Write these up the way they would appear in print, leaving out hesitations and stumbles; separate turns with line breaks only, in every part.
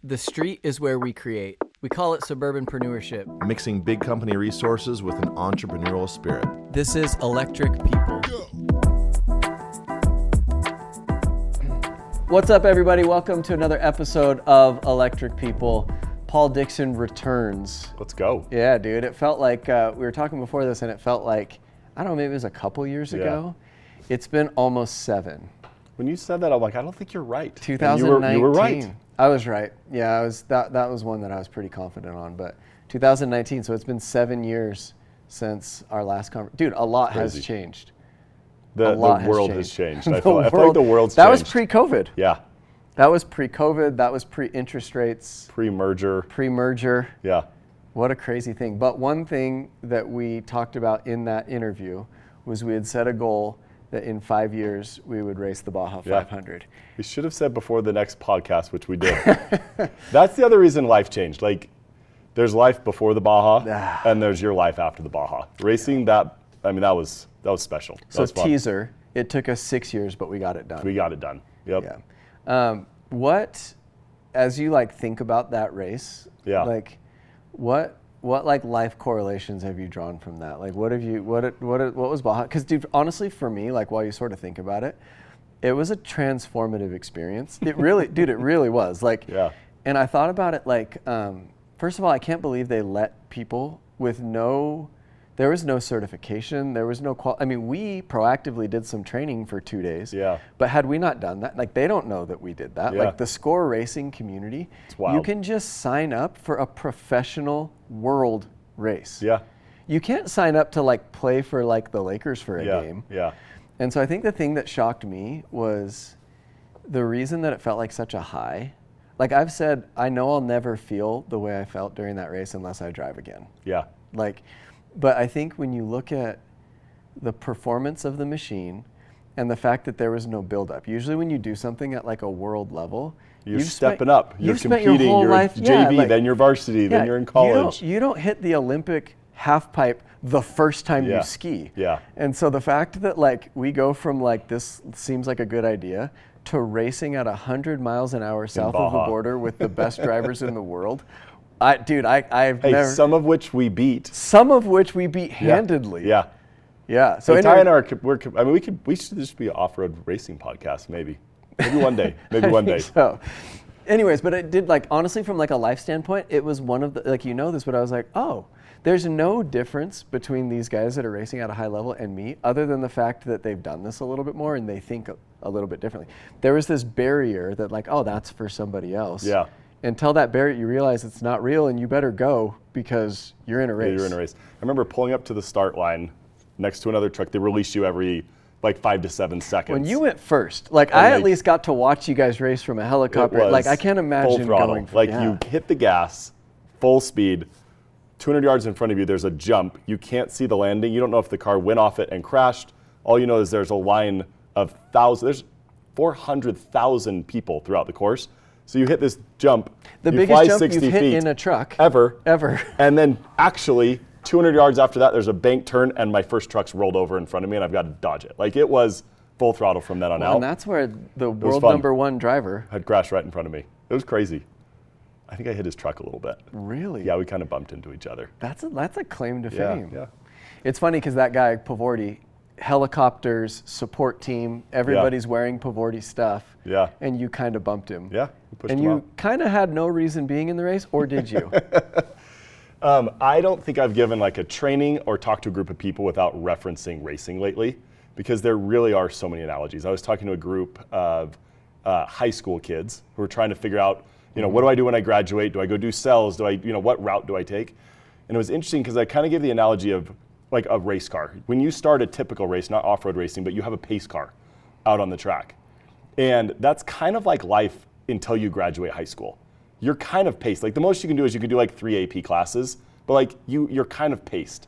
The street is where we create. We call it suburbanpreneurship.
Mixing big company resources with an entrepreneurial spirit.
This is Electric People. What's up, everybody? Welcome to another episode of Electric People. Paul Dickson returns.
Let's go.
Yeah, dude. It felt like, we were talking before this, and it felt like, I don't know, maybe it was a couple years ago. It's been almost 7.
When you said that, I'm like, I don't think you're right.
2019.
You were right.
I was right. Yeah, that was one that I was pretty confident on. But 2019, so it's been 7 years since our last conference. Dude, a lot has changed.
The world has changed. I feel like the world's changed.
That was pre-COVID.
Yeah.
That was pre-COVID. That was pre-interest rates.
Pre-merger. Yeah.
What a crazy thing. But one thing that we talked about in that interview was we had set a goal that in 5 years we would race the Baja 500.
We should have said before the next podcast, which we did. That's the other reason life changed. Like, there's life before the Baja, and there's your life after the Baja. Racing that was special.
So teaser, it took us 6 years, but we got it done.
We got it done. Yep.
Yeah. What, as you think about that race, what life correlations have you drawn from that? What was Baja? Because dude, honestly, for me, while you sort of think about it, it was a transformative experience. It really, dude, it really was. And I thought about it first of all, I can't believe they let people with there was no certification, there was no we proactively did some training for 2 days.
Yeah.
But had we not done that, they don't know that we did that.
Yeah.
The score racing community, you can just sign up for a professional world race.
Yeah.
You can't sign up to play for the Lakers for a game.
Yeah.
And so I think the thing that shocked me was the reason that it felt like such a high. I've said, I know I'll never feel the way I felt during that race unless I drive again.
Yeah.
But I think when you look at the performance of the machine and the fact that there was no buildup, usually when you do something at a world level,
you're stepping up, you're competing,
your whole
you're
life,
JV, then you're varsity, then you're in college.
You don't hit the Olympic half pipe the first time you ski.
Yeah.
And so the fact that we go from this seems like a good idea to racing at 100 miles an hour south of the border with the best drivers in the world. I've never.
Some of which we beat.
Handedly.
Yeah.
Yeah. So
Ty and I, we should just be an off-road racing podcast, maybe one day.
So, anyways, but it did honestly from a life standpoint, it was one of the this, but I was oh, there's no difference between these guys that are racing at a high level and me, other than the fact that they've done this a little bit more and they think a little bit differently. There was this barrier that oh, that's for somebody else.
Yeah.
Until that barrier, you realize it's not real and you better go because you're in a race.
Yeah, you're in a race. I remember pulling up to the start line next to another truck. They release you every 5 to 7 seconds.
When you went first, I at least got to watch you guys race from a helicopter. I can't imagine
full throttle.
going.
You hit the gas, full speed, 200 yards in front of you, there's a jump. You can't see the landing. You don't know if the car went off it and crashed. All you know is there's a line of there's 400,000 people throughout the course. So you hit this jump.
The
you
biggest
fly
jump
60
you've hit
feet
in a truck.
Ever.
And
then actually 200 yards after that, there's a bank turn and my first truck's rolled over in front of me and I've got to dodge it. It was full throttle from then on out.
And that's where the world number one driver
had crashed right in front of me. It was crazy. I think I hit his truck a little bit.
Really?
Yeah, we kind of bumped into each other.
That's a claim to fame.
Yeah.
It's funny because that guy, Pavorty, helicopters, support team, everybody's wearing Pavorty stuff.
Yeah.
And you kind of bumped him.
Yeah, we pushed
and
him
you
out.
kind of had no reason being in the race, or did you?
I don't think I've given a training or talked to a group of people without referencing racing lately, because there really are so many analogies. I was talking to a group of high school kids who were trying to figure out, what do I do when I graduate? Do I go do cells? Do I, what route do I take? And it was interesting because I kind of gave the analogy of a race car. When you start a typical race, not off-road racing, but you have a pace car out on the track. And that's kind of like life until you graduate high school. You're kind of paced. The most you can do is you can do 3 AP classes, but you're kind of paced.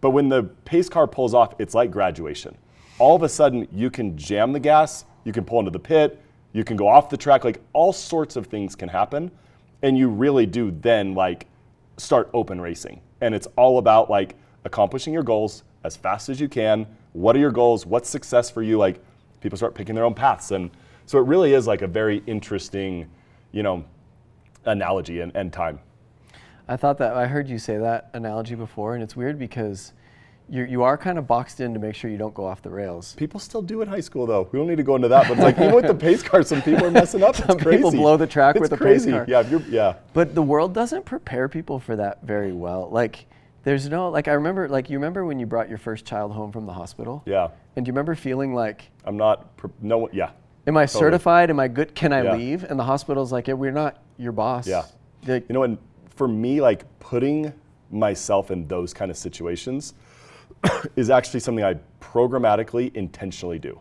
But when the pace car pulls off, it's like graduation. All of a sudden, you can jam the gas, you can pull into the pit, you can go off the track, all sorts of things can happen. And you really do then start open racing. And it's all about accomplishing your goals as fast as you can. What are your goals? What's success for you? People start picking their own paths. And so it really is a very interesting, analogy and time.
I thought that I heard you say that analogy before, and it's weird because you are kind of boxed in to make sure you don't go off the rails.
People still do in high school, though. We don't need to go into that, but it's like even with the pace car, some people are messing up.
Some people blow the track with a pace car.
Yeah.
But the world doesn't prepare people for that very well. Like, there's no, like, I remember, like, you remember when you brought your first child home from the hospital?
Yeah.
And do you remember feeling like,
I'm not, yeah.
Am I
totally
certified? Am I good? Can I leave? And the hospital's like, yeah, we're not your boss.
Yeah.
Like,
You know, and for me, like putting myself in those kind of situations is actually something I programmatically, intentionally do.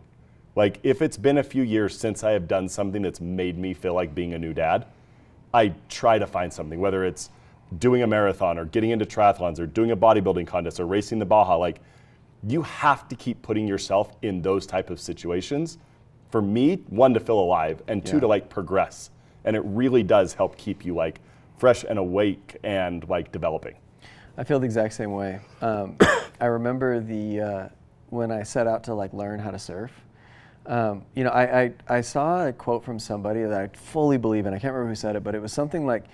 Like if it's been a few years since I have done something that's made me feel like being a new dad, I try to find something, whether it's doing a marathon or getting into triathlons or doing a bodybuilding contest or racing the Baja. Like you have to keep putting yourself in those type of situations. For me, one, to feel alive, and two, to like progress. And it really does help keep you like fresh and awake and like developing.
I feel the exact same way. I remember when I set out to like learn how to surf. You know, I saw a quote from somebody that I fully believe in. I can't remember who said it, but it was something like,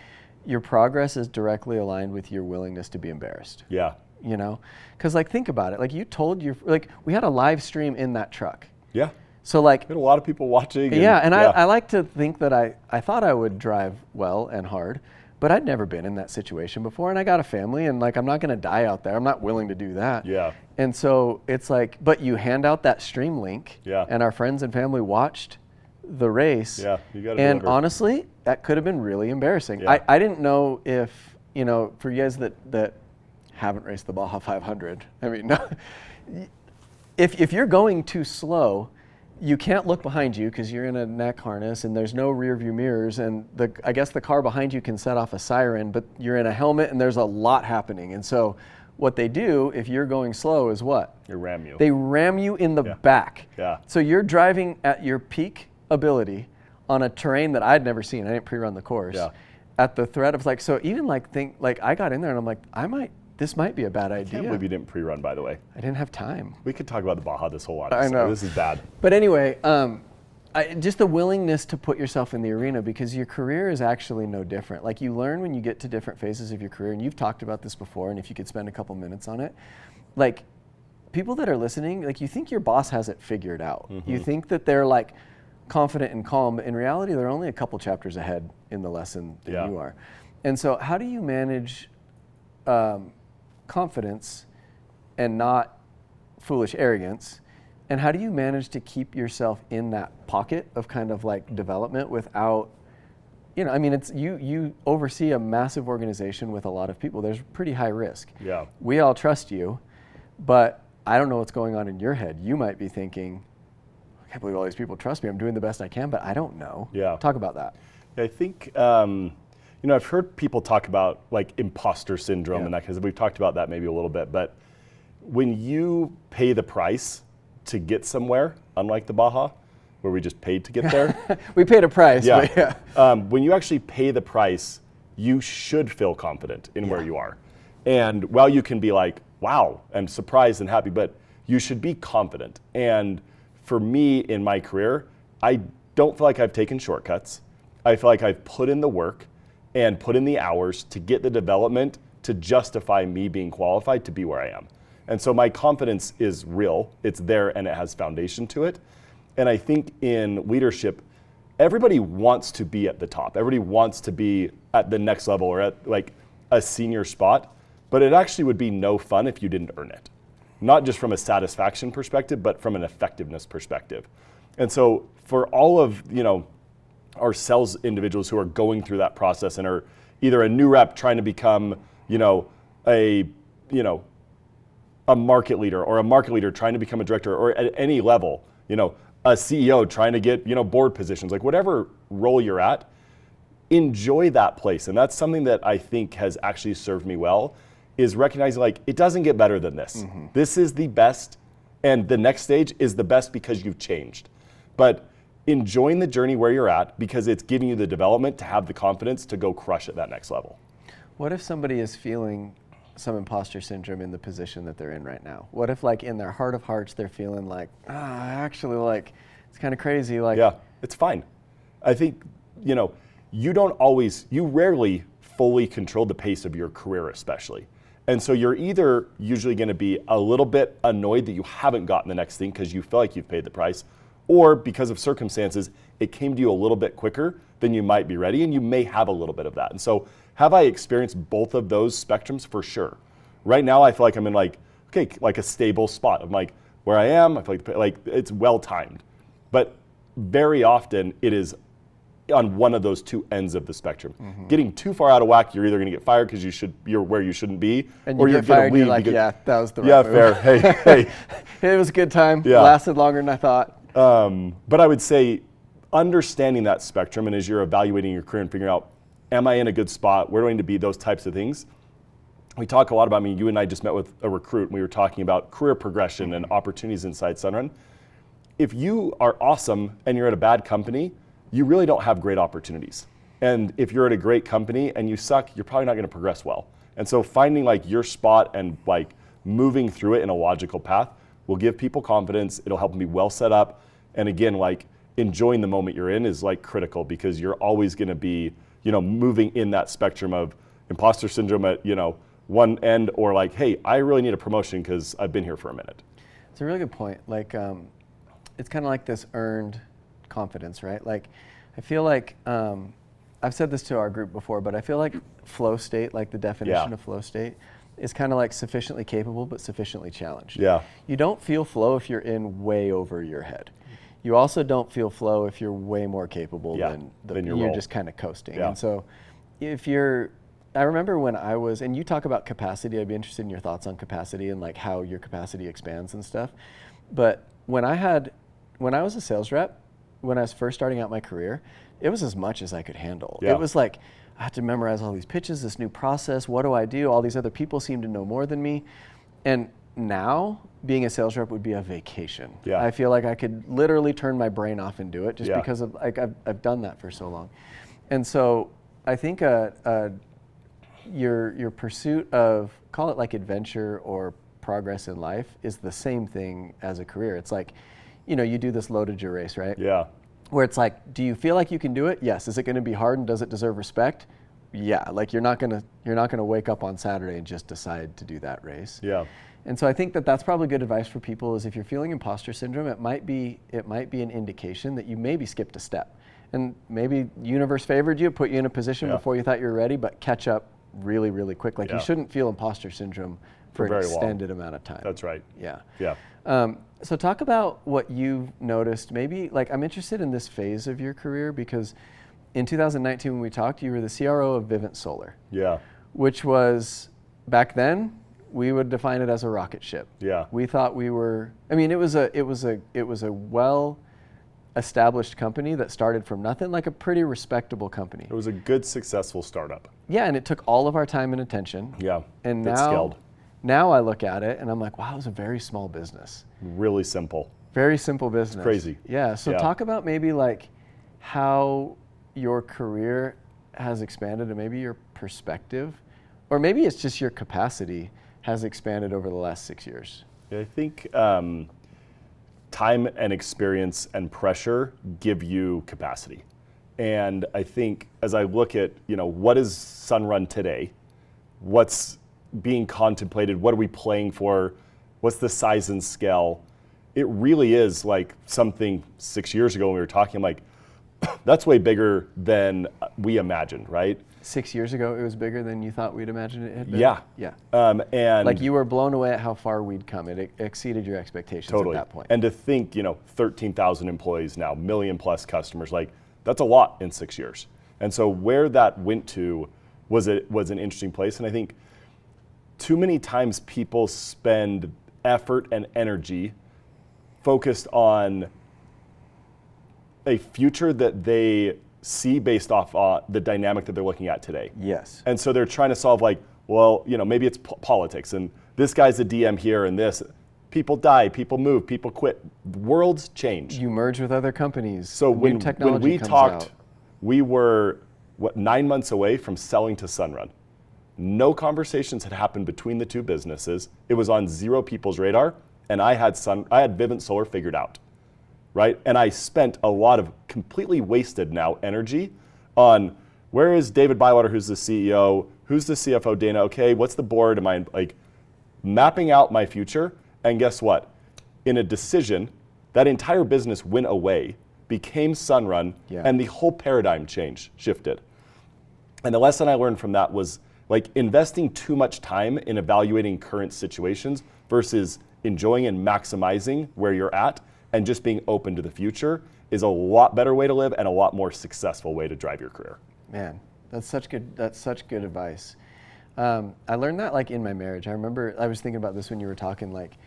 your progress is directly aligned with your willingness to be embarrassed.
Yeah.
You know, because like think about it. Like you told like we had a live stream in that truck.
Yeah.
So like
we had a lot of people watching.
I like to think that I thought I would drive well and hard, but I'd never been in that situation before, and I got a family, and like I'm not going to die out there. I'm not willing to do that.
Yeah.
And so it's like, but you hand out that stream link,
Yeah.
and our friends and family watched the race.
Yeah, you got to
And
deliver.
honestly, that could have been really embarrassing.
Yeah.
I didn't know if, you know, for you guys that haven't raced the Baja 500, I mean, no, if you're going too slow, you can't look behind you because you're in a neck harness and there's no rear view mirrors, and I guess the car behind you can set off a siren, but you're in a helmet and there's a lot happening. And so what they do if you're going slow is what?
They ram you.
They ram you in the back.
Yeah.
So you're driving at your peak ability on a terrain that I'd never seen. I didn't pre-run the course.
Yeah.
At the threat of like, so even like I got in there and I'm like, this might be a bad idea.
I can't believe you didn't pre-run, by the way.
I didn't have time.
We could talk about the Baja this whole lot.
I know.
This is bad.
But anyway, just the willingness to put yourself in the arena, because your career is actually no different. Like you learn when you get to different phases of your career, and you've talked about this before, and if you could spend a couple minutes on it, like people that are listening, like you think your boss has it figured out.
Mm-hmm.
You think that they're like confident and calm, but in reality, they're only a couple chapters ahead in the lesson than you are. And so how do you manage confidence and not foolish arrogance? And how do you manage to keep yourself in that pocket of kind of like development without, you know, I mean, it's you oversee a massive organization with a lot of people. There's pretty high risk.
Yeah.
We all trust you, but I don't know what's going on in your head. You might be thinking, I can't believe all these people trust me. I'm doing the best I can, but I don't know.
Yeah.
Talk about that.
I think, you know, I've heard people talk about like imposter syndrome and that, because we've talked about that maybe a little bit, but when you pay the price to get somewhere, unlike the Baja, where we just paid to get there.
We paid a price.
Yeah.
But yeah.
When you actually pay the price, you should feel confident in where you are. And while you can be like, wow, I'm surprised and happy, but you should be confident. And for me in my career, I don't feel like I've taken shortcuts. I feel like I've put in the work and put in the hours to get the development to justify me being qualified to be where I am. And so my confidence is real, it's there, and it has foundation to it. And I think in leadership, everybody wants to be at the top. Everybody wants to be at the next level or at like a senior spot, but it actually would be no fun if you didn't earn it. Not just from a satisfaction perspective, but from an effectiveness perspective. And so for all of, you know, our sales individuals who are going through that process and are either a new rep trying to become, a market leader, or a market leader trying to become a director, or at any level, a CEO trying to get, board positions, like whatever role you're at, enjoy that place. And that's something that I think has actually served me well, is recognizing like, it doesn't get better than this. Mm-hmm. This is the best, and the next stage is the best because you've changed. But enjoying the journey where you're at, because it's giving you the development to have the confidence to go crush at that next level.
What if somebody is feeling some imposter syndrome in the position that they're in right now? What if like in their heart of hearts, they're feeling like, actually like, it's kind of crazy. Like,
yeah, it's fine. I think, you rarely fully control the pace of your career, especially. And so you're either usually going to be a little bit annoyed that you haven't gotten the next thing because you feel like you've paid the price, or because of circumstances, it came to you a little bit quicker than you might be ready, and you may have a little bit of that. And so have I experienced both of those spectrums? For sure. Right now, I feel like I'm in like a stable spot. I'm like where I am, I feel like it's well timed. But very often it is on one of those two ends of the spectrum. Getting too far out of whack, you're either going to get fired because you're where you shouldn't be,
and
or
you
you're
get fired,
going to leave.
You're like, yeah, that was the right
yeah,
move.
fair. Hey.
It was a good time.
Yeah.
Lasted longer than I thought.
But I would say understanding that spectrum, and as you're evaluating your career and figuring out, am I in a good spot? Where do I need to be? Those types of things. We talk a lot about, you and I just met with a recruit, and we were talking about career progression and opportunities inside Sunrun. If you are awesome and you're at a bad company, you really don't have great opportunities. And if you're at a great company and you suck, you're probably not going to progress well. And so finding like your spot and like moving through it in a logical path will give people confidence. It'll help them be well set up. And again, like enjoying the moment you're in is like critical, because you're always going to be, moving in that spectrum of imposter syndrome at, one end, or like, hey, I really need a promotion because I've been here for a minute.
It's a really good point. Like, it's kind of like this earned confidence, right? Like, I feel like, I've said this to our group before, but I feel like flow state, like the definition of flow state, is kind of like sufficiently capable but sufficiently challenged.
Yeah.
You don't feel flow if you're in way over your head. You also don't feel flow if you're way more capable than you're just kind of coasting.
Yeah.
And so I remember when I was, and you talk about capacity, I'd be interested in your thoughts on capacity and like how your capacity expands and stuff. But when I was a sales rep, when I was first starting out my career, it was as much as I could handle.
Yeah.
It was like, I had to memorize all these pitches, this new process, what do I do? All these other people seem to know more than me. And now, being a sales rep would be a vacation.
Yeah.
I feel like I could literally turn my brain off and do it just
Yeah.
because of like I've done that for so long. And so I think your pursuit of, call it like adventure or progress in life, is the same thing as a career. It's like, you do this loaded your race, right?
Yeah.
Where it's like, do you feel like you can do it? Yes. Is it going to be hard, and does it deserve respect? Yeah. Like you're not gonna wake up on Saturday and just decide to do that race.
Yeah.
And so I think that's probably good advice for people, is if you're feeling imposter syndrome, it might be an indication that you maybe skipped a step. And maybe the universe favored you, put you in a position before you thought you were ready, but catch up really, really quick. Like you shouldn't feel imposter syndrome for an extended amount of time.
That's right.
Yeah.
Yeah.
So talk about what you've noticed. Maybe, like, I'm interested in this phase of your career, because in 2019 when we talked, you were the CRO of Vivint Solar.
Yeah.
Which was, back then, we would define it as a rocket ship.
Yeah.
We thought we were, it was a well established company that started from nothing, like a pretty respectable company.
It was a good, successful startup.
Yeah, and it took all of our time and attention.
Yeah.
And
it's scaled.
Now I look at it and I'm like, wow, it was a very small business.
Really simple.
Very simple business.
It's crazy.
Yeah. So talk about maybe like how your career has expanded, and maybe your perspective, or maybe it's just your capacity has expanded over the last 6 years.
I think time and experience and pressure give you capacity. And I think as I look at, what is Sunrun today? What's being contemplated? What are we playing for? What's the size and scale? It really is like something 6 years ago when we were talking, I'm like, that's way bigger than we imagined, right?
6 years ago, it was bigger than you thought we'd imagined it had been?
Yeah.
Yeah.
And
like you were blown away at how far we'd come. It exceeded your expectations
totally.
At that point.
And to think, 13,000 employees now, million plus customers, like that's a lot in 6 years. And so where that went to was an interesting place. And I think too many times people spend effort and energy focused on a future that they see based off the dynamic that they're looking at today.
Yes.
And so they're trying to solve like, well, maybe it's politics, and this guy's a DM here, and this. People die, people move, people quit. Worlds change.
You merge with other companies.
So when we
comes
talked,
out.
we were 9 months away from selling to Sunrun. No conversations had happened between the two businesses. It was on zero people's radar, and I had Vivint Solar figured out, right? And I spent a lot of completely wasted now energy on where is David Bywater, who's the CEO? Who's the CFO, Dana? Okay, what's the board? Am I like mapping out my future? And guess what? In a decision, that entire business went away, became Sunrun, and the whole paradigm shifted. And the lesson I learned from that was like investing too much time in evaluating current situations versus enjoying and maximizing where you're at and just being open to the future is a lot better way to live and a lot more successful way to drive your career.
Man, that's such good advice. I learned that like in my marriage. I remember I was thinking about this when you were talking, like,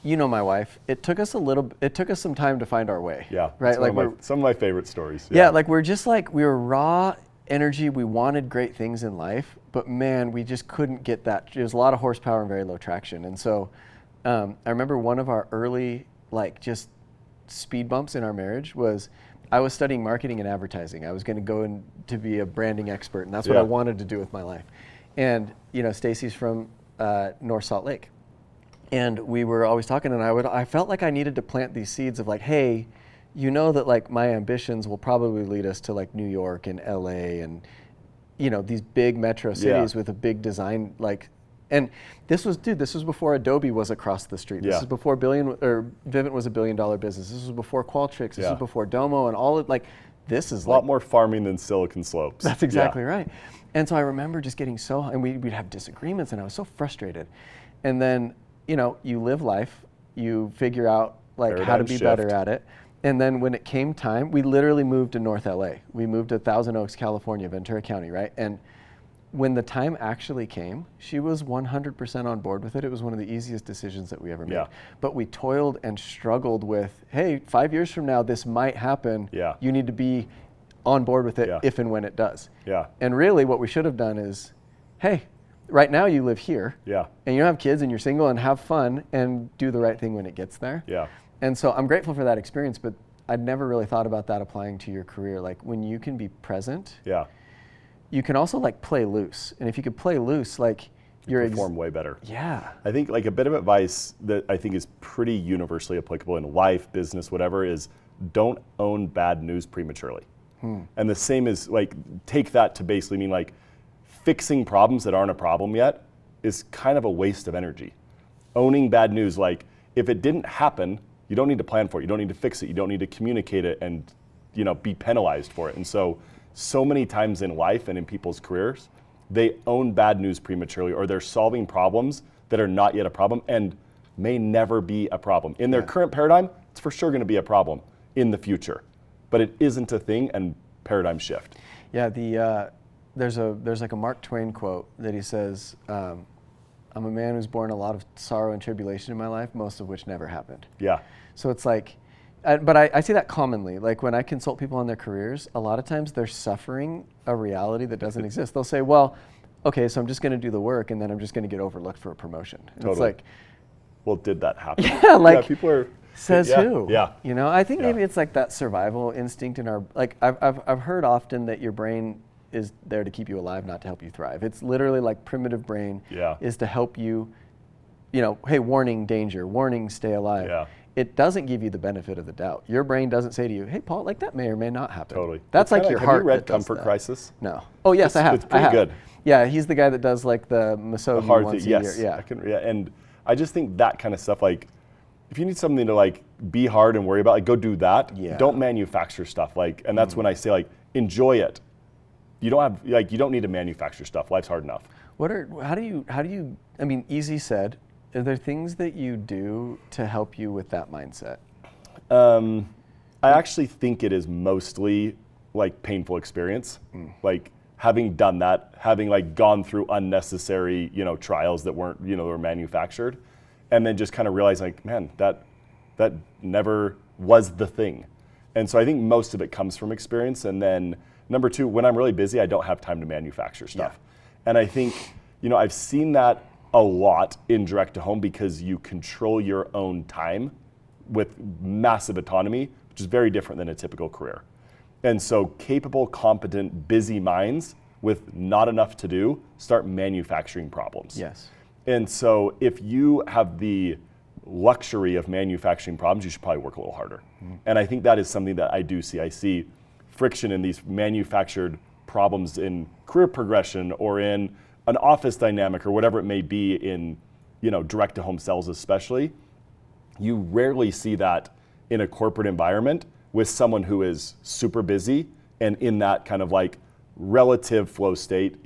you know, my wife, it took us some time to find our way.
Yeah.
Right. Like
some of my favorite stories.
Yeah. Like we were raw energy. We wanted great things in life, but man, we just couldn't get that. There's a lot of horsepower and very low traction. And so I remember one of our early, like, just speed bumps in our marriage was I was studying marketing and advertising. I was going to go in to be a branding expert, and that's what I wanted to do with my life. And you know, Stacy's from North Salt Lake, and we were always talking. And I felt like I needed to plant these seeds of like, hey, you know that like my ambitions will probably lead us to like New York and LA and you know these big metro cities with a big design like. And this was before Adobe was across the street. This is before Vivint was $1 billion business. This was before Qualtrics. This was before Domo and all of like, this is
a lot more farming than Silicon Slopes.
That's exactly right. And so I remember just getting and we'd have disagreements and I was so frustrated. And then, you know, you live life, you figure out like paradigm how to be better at it. And then when it came time, we literally moved to North LA. We moved to Thousand Oaks, California, Ventura County, right? And when the time actually came, she was 100% on board with it. It was one of the easiest decisions that we ever made. But we toiled and struggled with, hey, 5 years from now, this might happen. You need to be on board with it if and when it does. And really what we should have done is, hey, right now you live here and you don't have kids and you're single and have fun and do the right thing when it gets there. And so I'm grateful for that experience, but I'd never really thought about that applying to your career. Like when you can be present, you can also like play loose. And if you could play loose, like
you perform way better.
Yeah.
I think like a bit of advice that I think is pretty universally applicable in life, business, whatever, is don't own bad news prematurely. And the same is like, take that to basically mean like fixing problems that aren't a problem yet is kind of a waste of energy. Owning bad news, like if it didn't happen, you don't need to plan for it. You don't need to fix it. You don't need to communicate it and, you know, be penalized for it. And so many times in life and in people's careers, they own bad news prematurely or they're solving problems that are not yet a problem and may never be a problem. In their current paradigm, it's for sure going to be a problem in the future, but it isn't a thing and paradigm shift.
Yeah, there's like a Mark Twain quote that he says, I'm a man who's borne a lot of sorrow and tribulation in my life, most of which never happened. So it's like, but I see that commonly. Like when I consult people on their careers, a lot of times they're suffering a reality that doesn't exist. They'll say, well, okay, so I'm just going to do the work and then I'm just going to get overlooked for a promotion. And it's like,
well, did that happen?
People are, says who? You know, I think maybe it's like that survival instinct in our, like I've heard often that your brain is there to keep you alive, not to help you thrive. It's literally like primitive brain is to help you, you know, hey, warning, danger, warning, stay alive. It doesn't give you the benefit of the doubt. Your brain doesn't say to you, hey, Paul, like that may or may not happen. That's like your heart.
Have you read Comfort Crisis?
No. Oh, yes, I have.
It's pretty good.
Yeah, he's the guy that does like the Masogi once a year.
And I just think that kind of stuff, like, if you need something to like be hard and worry about, like go do that. Don't manufacture stuff. Like, and that's when I say like, enjoy it. You don't need to manufacture stuff. Life's hard enough.
How do you, I mean, easy said, are there things that you do to help you with that mindset?
I actually think it is mostly like painful experience. Like having done that, having like gone through unnecessary, you know, trials that weren't, you know, were manufactured, and then just kind of realizing like, man, that never was the thing. And so I think most of it comes from experience. And then number two, when I'm really busy, I don't have time to manufacture stuff. And I think, you know, I've seen that a lot in direct to home because you control your own time with massive autonomy, which is very different than a typical career. And so capable, competent, busy minds with not enough to do start manufacturing problems. And so if you have the luxury of manufacturing problems, you should probably work a little harder. And I think that is something that I do see. I see friction in these manufactured problems in career progression or in an office dynamic or whatever it may be in, direct to home sales especially, you rarely see that in a corporate environment with someone who is super busy and in that kind of like relative flow state,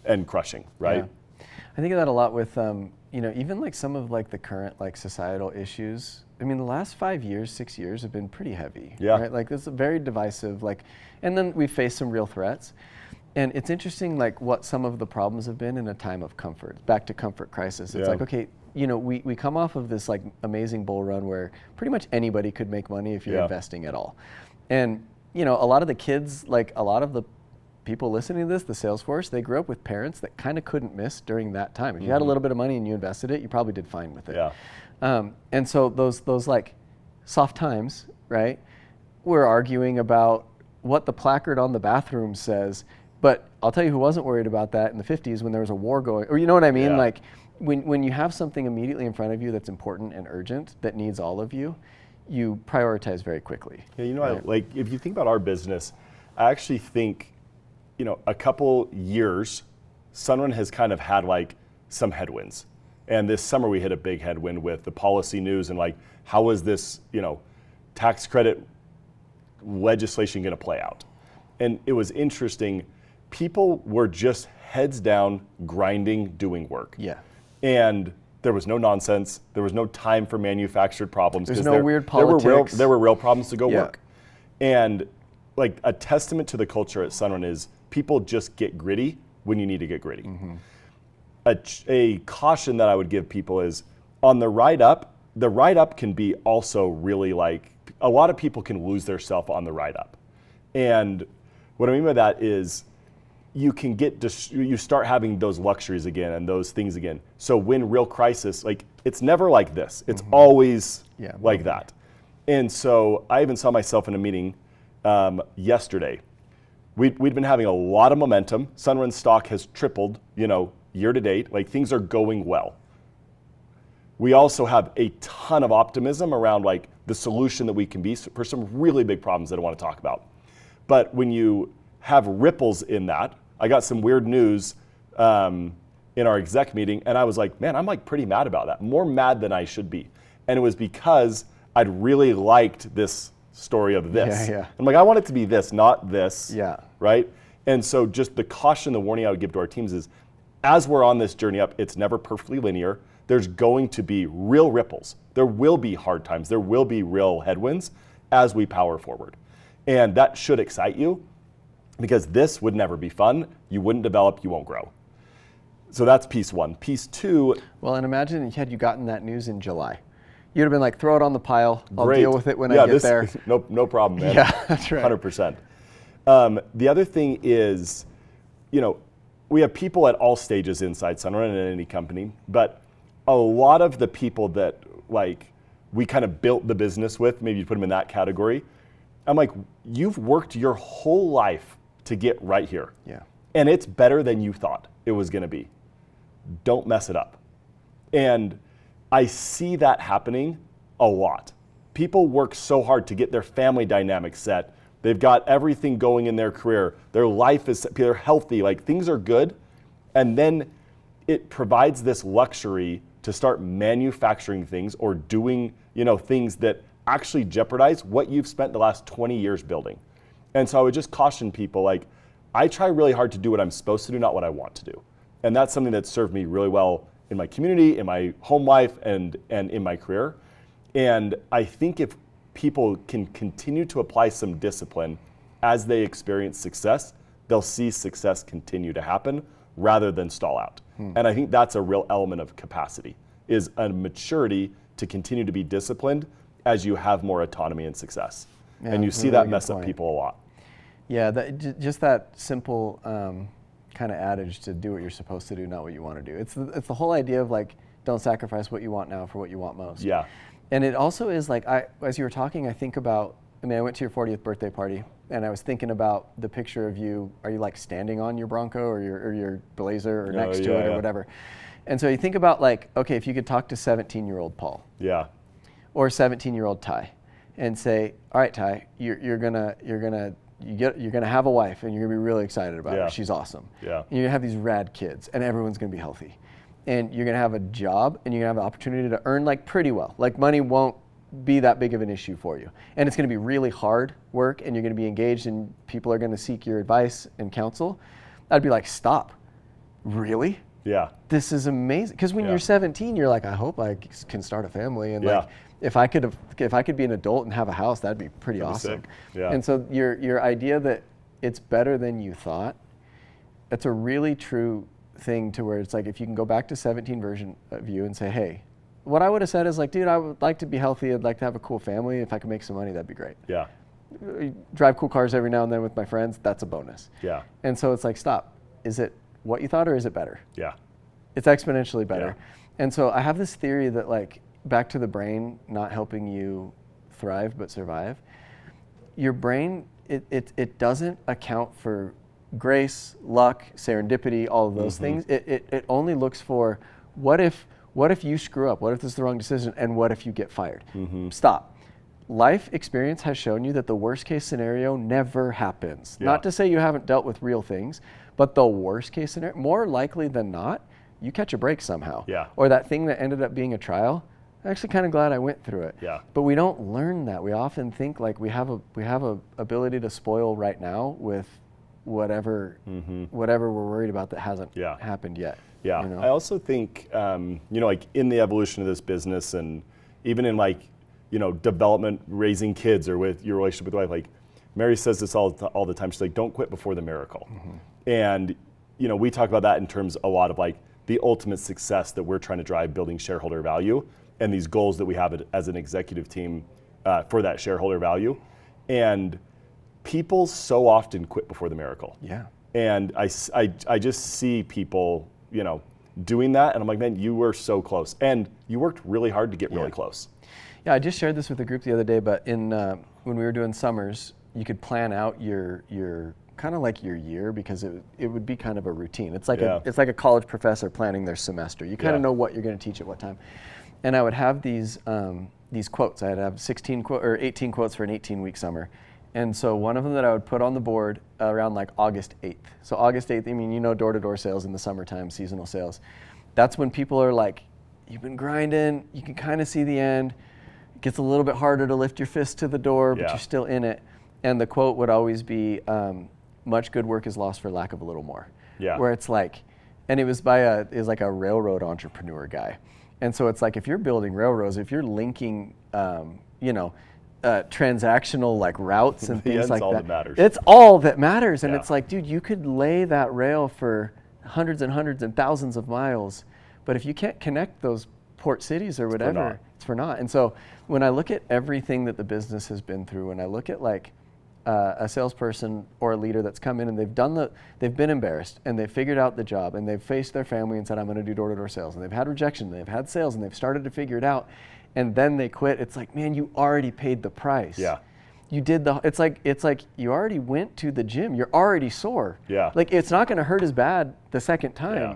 and crushing, right?
Yeah. I think of that a lot with, even like some of like the current like societal issues. I mean, the last 5 years, 6 years have been pretty heavy, right? Like this is very divisive, and then we faced some real threats. And it's interesting like what some of the problems have been in a time of comfort, back to comfort crisis. It's like, okay, we come off of this like amazing bull run where pretty much anybody could make money if you're investing at all. And, a lot of the kids, like a lot of the people listening to this, the sales force, they grew up with parents that kind of couldn't miss during that time. If you had a little bit of money and you invested it, you probably did fine with it.
Yeah.
And so those like soft times, right? We're arguing about what the placard on the bathroom says, but I'll tell you who wasn't worried about that in the 50s when there was a war going, or you know what I mean?
Yeah.
Like when you have something immediately in front of you that's important and urgent that needs all of you, you prioritize very quickly.
Yeah,
right?
like if you think about our business, I actually think, a couple years, Sunrun has kind of had like some headwinds. And this summer we hit a big headwind with the policy news and like, how is this, tax credit legislation going to play out? And it was interesting. People were just heads down, grinding, doing work.
Yeah.
And there was no nonsense. There was no time for manufactured problems.
There's no weird politics.
There were real problems to go work. And like a testament to the culture at Sunrun is people just get gritty when you need to get gritty. Mm-hmm. A caution that I would give people is on the ride up can be also really like, a lot of people can lose their self on the ride up. And what I mean by that is you can you start having those luxuries again and those things again. So when real crisis, like it's never like this. It's always like that. And so I even saw myself in a meeting yesterday. We'd been having a lot of momentum. Sunrun stock has tripled, year to date. Like things are going well. We also have a ton of optimism around like the solution that we can be for some really big problems that I want to talk about. But when you have ripples in that, I got some weird news in our exec meeting, and I was like, man, I'm like pretty mad about that. More mad than I should be. And it was because I'd really liked this story of this.
Yeah.
I'm like, I want it to be this, not this.
Yeah.
Right? And so just the caution, the warning I would give to our teams is, as we're on this journey up, it's never perfectly linear. There's going to be real ripples. There will be hard times. There will be real headwinds as we power forward. And that should excite you because this would never be fun. You wouldn't develop, you won't grow. So that's piece one. Piece two.
Well, and imagine had you gotten that news in July. You'd have been like, throw it on the pile. I'll
Great.
deal with it when I get there.
No problem, man.
Yeah, that's right.
100%. The other thing is, we have people at all stages inside Sunrun and any company, but a lot of the people that like we kind of built the business with, maybe you put them in that category. I'm like, you've worked your whole life to get right here.
Yeah.
And it's better than you thought it was going to be. Don't mess it up. And I see that happening a lot. People work so hard to get their family dynamic set. They've got everything going in their career. Their life is, they're healthy, like things are good. And then it provides this luxury to start manufacturing things or doing, things that actually jeopardize what you've spent the last 20 years building. And so I would just caution people, like, I try really hard to do what I'm supposed to do, not what I want to do. And that's something that served me really well in my community, in my home life, and in my career. And I think if people can continue to apply some discipline as they experience success, they'll see success continue to happen rather than stall out. And I think that's a real element of capacity, is a maturity to continue to be disciplined as you have more autonomy and success.
Yeah,
and you see
really
that mess up people a lot.
Yeah, just that simple kind of adage to do what you're supposed to do, not what you want to do. It's the whole idea of like, don't sacrifice what you want now for what you want most.
Yeah.
And it also is like, as you were talking, I think about, I went to your 40th birthday party, and I was thinking about the picture of you. Are you like standing on your Bronco or your Blazer or next to it or whatever? And so you think about like, okay, if you could talk to 17-year-old Paul.
Yeah.
Or 17-year-old Ty, and say, all right, Ty, you're gonna you're going to have a wife and you're going to be really excited about
Yeah.
her. She's awesome.
Yeah.
And you're going to have these rad kids and everyone's going to be healthy. And you're going to have a job and you're going to have the opportunity to earn like pretty well. Like money won't be that big of an issue for you. And it's going to be really hard work and you're going to be engaged and people are going to seek your advice and counsel. I'd be like, stop. Really?
Yeah.
This is amazing. Because when
Yeah.
you're 17, you're like, I hope I can start a family. And
Yeah.
like, if I could be an adult and have a house, that'd be pretty
That'd be
awesome.
sick. Yeah.
And so your idea that it's better than you thought, that's a really true thing to where it's like, if you can go back to 17 version of you and say, hey, what I would have said is like, dude, I would like to be healthy. I'd like to have a cool family. If I could make some money, that'd be great.
Yeah.
Drive cool cars every now and then with my friends. That's a bonus.
Yeah.
And so it's like, stop. Is it what you thought or is it better?
Yeah.
It's exponentially better.
Yeah.
And so I have this theory that like back to the brain not helping you thrive but survive. Your brain, it doesn't account for grace, luck, serendipity, all of those things. It only looks for what if you screw up? What if this is the wrong decision? And what if you get fired? Stop. Life experience has shown you that the worst case scenario never happens.
Yeah.
Not to say you haven't dealt with real things, but the worst case scenario, more likely than not, you catch a break somehow.
Yeah.
Or that thing that ended up being a trial, I'm actually kind of glad I went through it.
Yeah.
But we don't learn that. We often think like we have a ability to spoil right now with whatever we're worried about that hasn't
Yeah.
happened yet.
Yeah.
You know?
I also think, like in the evolution of this business and even in like, development, raising kids or with your relationship with wife, like Mary says this all the time. She's like, don't quit before the miracle. And, we talk about that in terms a lot of like the ultimate success that we're trying to drive, building shareholder value and these goals that we have as an executive team for that shareholder value. And people so often quit before the miracle.
Yeah.
And I just see people, doing that. And I'm like, man, you were so close. And you worked really hard to get really close.
Yeah, I just shared this with the group the other day, but in when we were doing summers, you could plan out your kind of like your year because it would be kind of a routine. It's like it's like a college professor planning their semester. You kind of know what you're going to teach at what time. And I would have these quotes. I'd have 18 quotes for an 18-week summer. And so one of them that I would put on the board around like August 8th. So August 8th, I mean, door-to-door sales in the summertime, seasonal sales. That's when people are like, you've been grinding, you can kind of see the end. It gets a little bit harder to lift your fist to the door, but you're still in it. And the quote would always be, much good work is lost for lack of a little more.
Yeah.
Where it's like, and it was like a railroad entrepreneur guy. And so it's like, if you're building railroads, if you're linking, transactional like routes and things like that,
matters.
it's all that matters. And
Yeah.
it's like, dude, you could lay that rail for hundreds and hundreds and thousands of miles, but if you can't connect those port cities or whatever, it's for naught. And so when I look at everything that the business has been through, when I look at like a salesperson or a leader that's come in and they've been embarrassed and they've figured out the job and they've faced their family and said, I'm going to do door-to-door sales, and they've had rejection, and they've had sales, and they've started to figure it out, and then they quit. It's like, man, you already paid the price.
Yeah.
You did it's like you already went to the gym. You're already sore.
Yeah.
Like it's not going to hurt as bad the second time,
Yeah.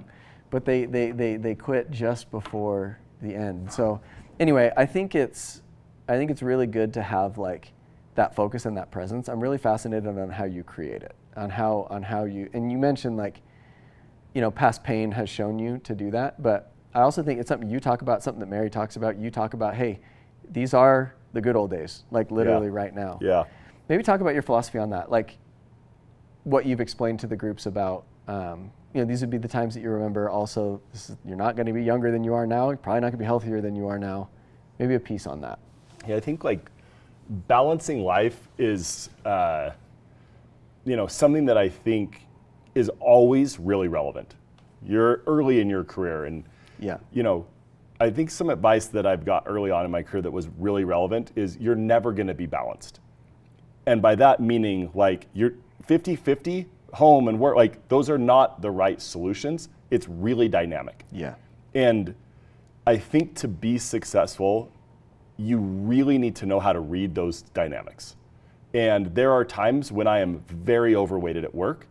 but they quit just before the end. So anyway, I think it's really good to have like that focus and that presence. I'm really fascinated on how you create it, on how you, and you mentioned like, past pain has shown you to do that, but I also think it's something you talk about, something that Mary talks about. You talk about, hey, these are the good old days, like literally right now.
Yeah.
Maybe talk about your philosophy on that, like what you've explained to the groups about, these would be the times that you remember. Also, you're not going to be younger than you are now. You're probably not going to be healthier than you are now. Maybe a piece on that.
Yeah, I think like balancing life is, something that I think is always really relevant. You're early in your career, and I think some advice that I've got early on in my career that was really relevant is you're never going to be balanced. And by that meaning, like you're 50-50 home and work, like those are not the right solutions. It's really dynamic.
Yeah.
And I think to be successful, you really need to know how to read those dynamics. And there are times when I am very overweighted at work,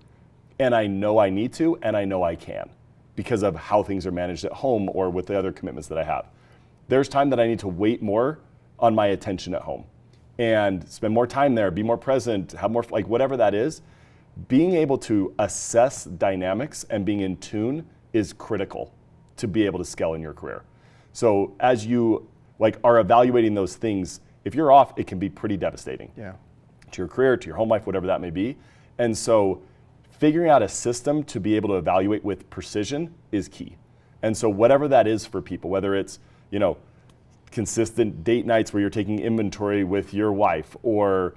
and I know I need to, and I know I can, because of how things are managed at home or with the other commitments that I have. There's time that I need to wait more on my attention at home. and spend more time there, be more present, have more, like whatever that is, being able to assess dynamics and being in tune is critical to be able to scale in your career. So as you like are evaluating those things, if you're off, it can be pretty devastating to your career, to your home life, whatever that may be. And so figuring out a system to be able to evaluate with precision is key. And so whatever that is for people, whether it's, consistent date nights where you're taking inventory with your wife, or,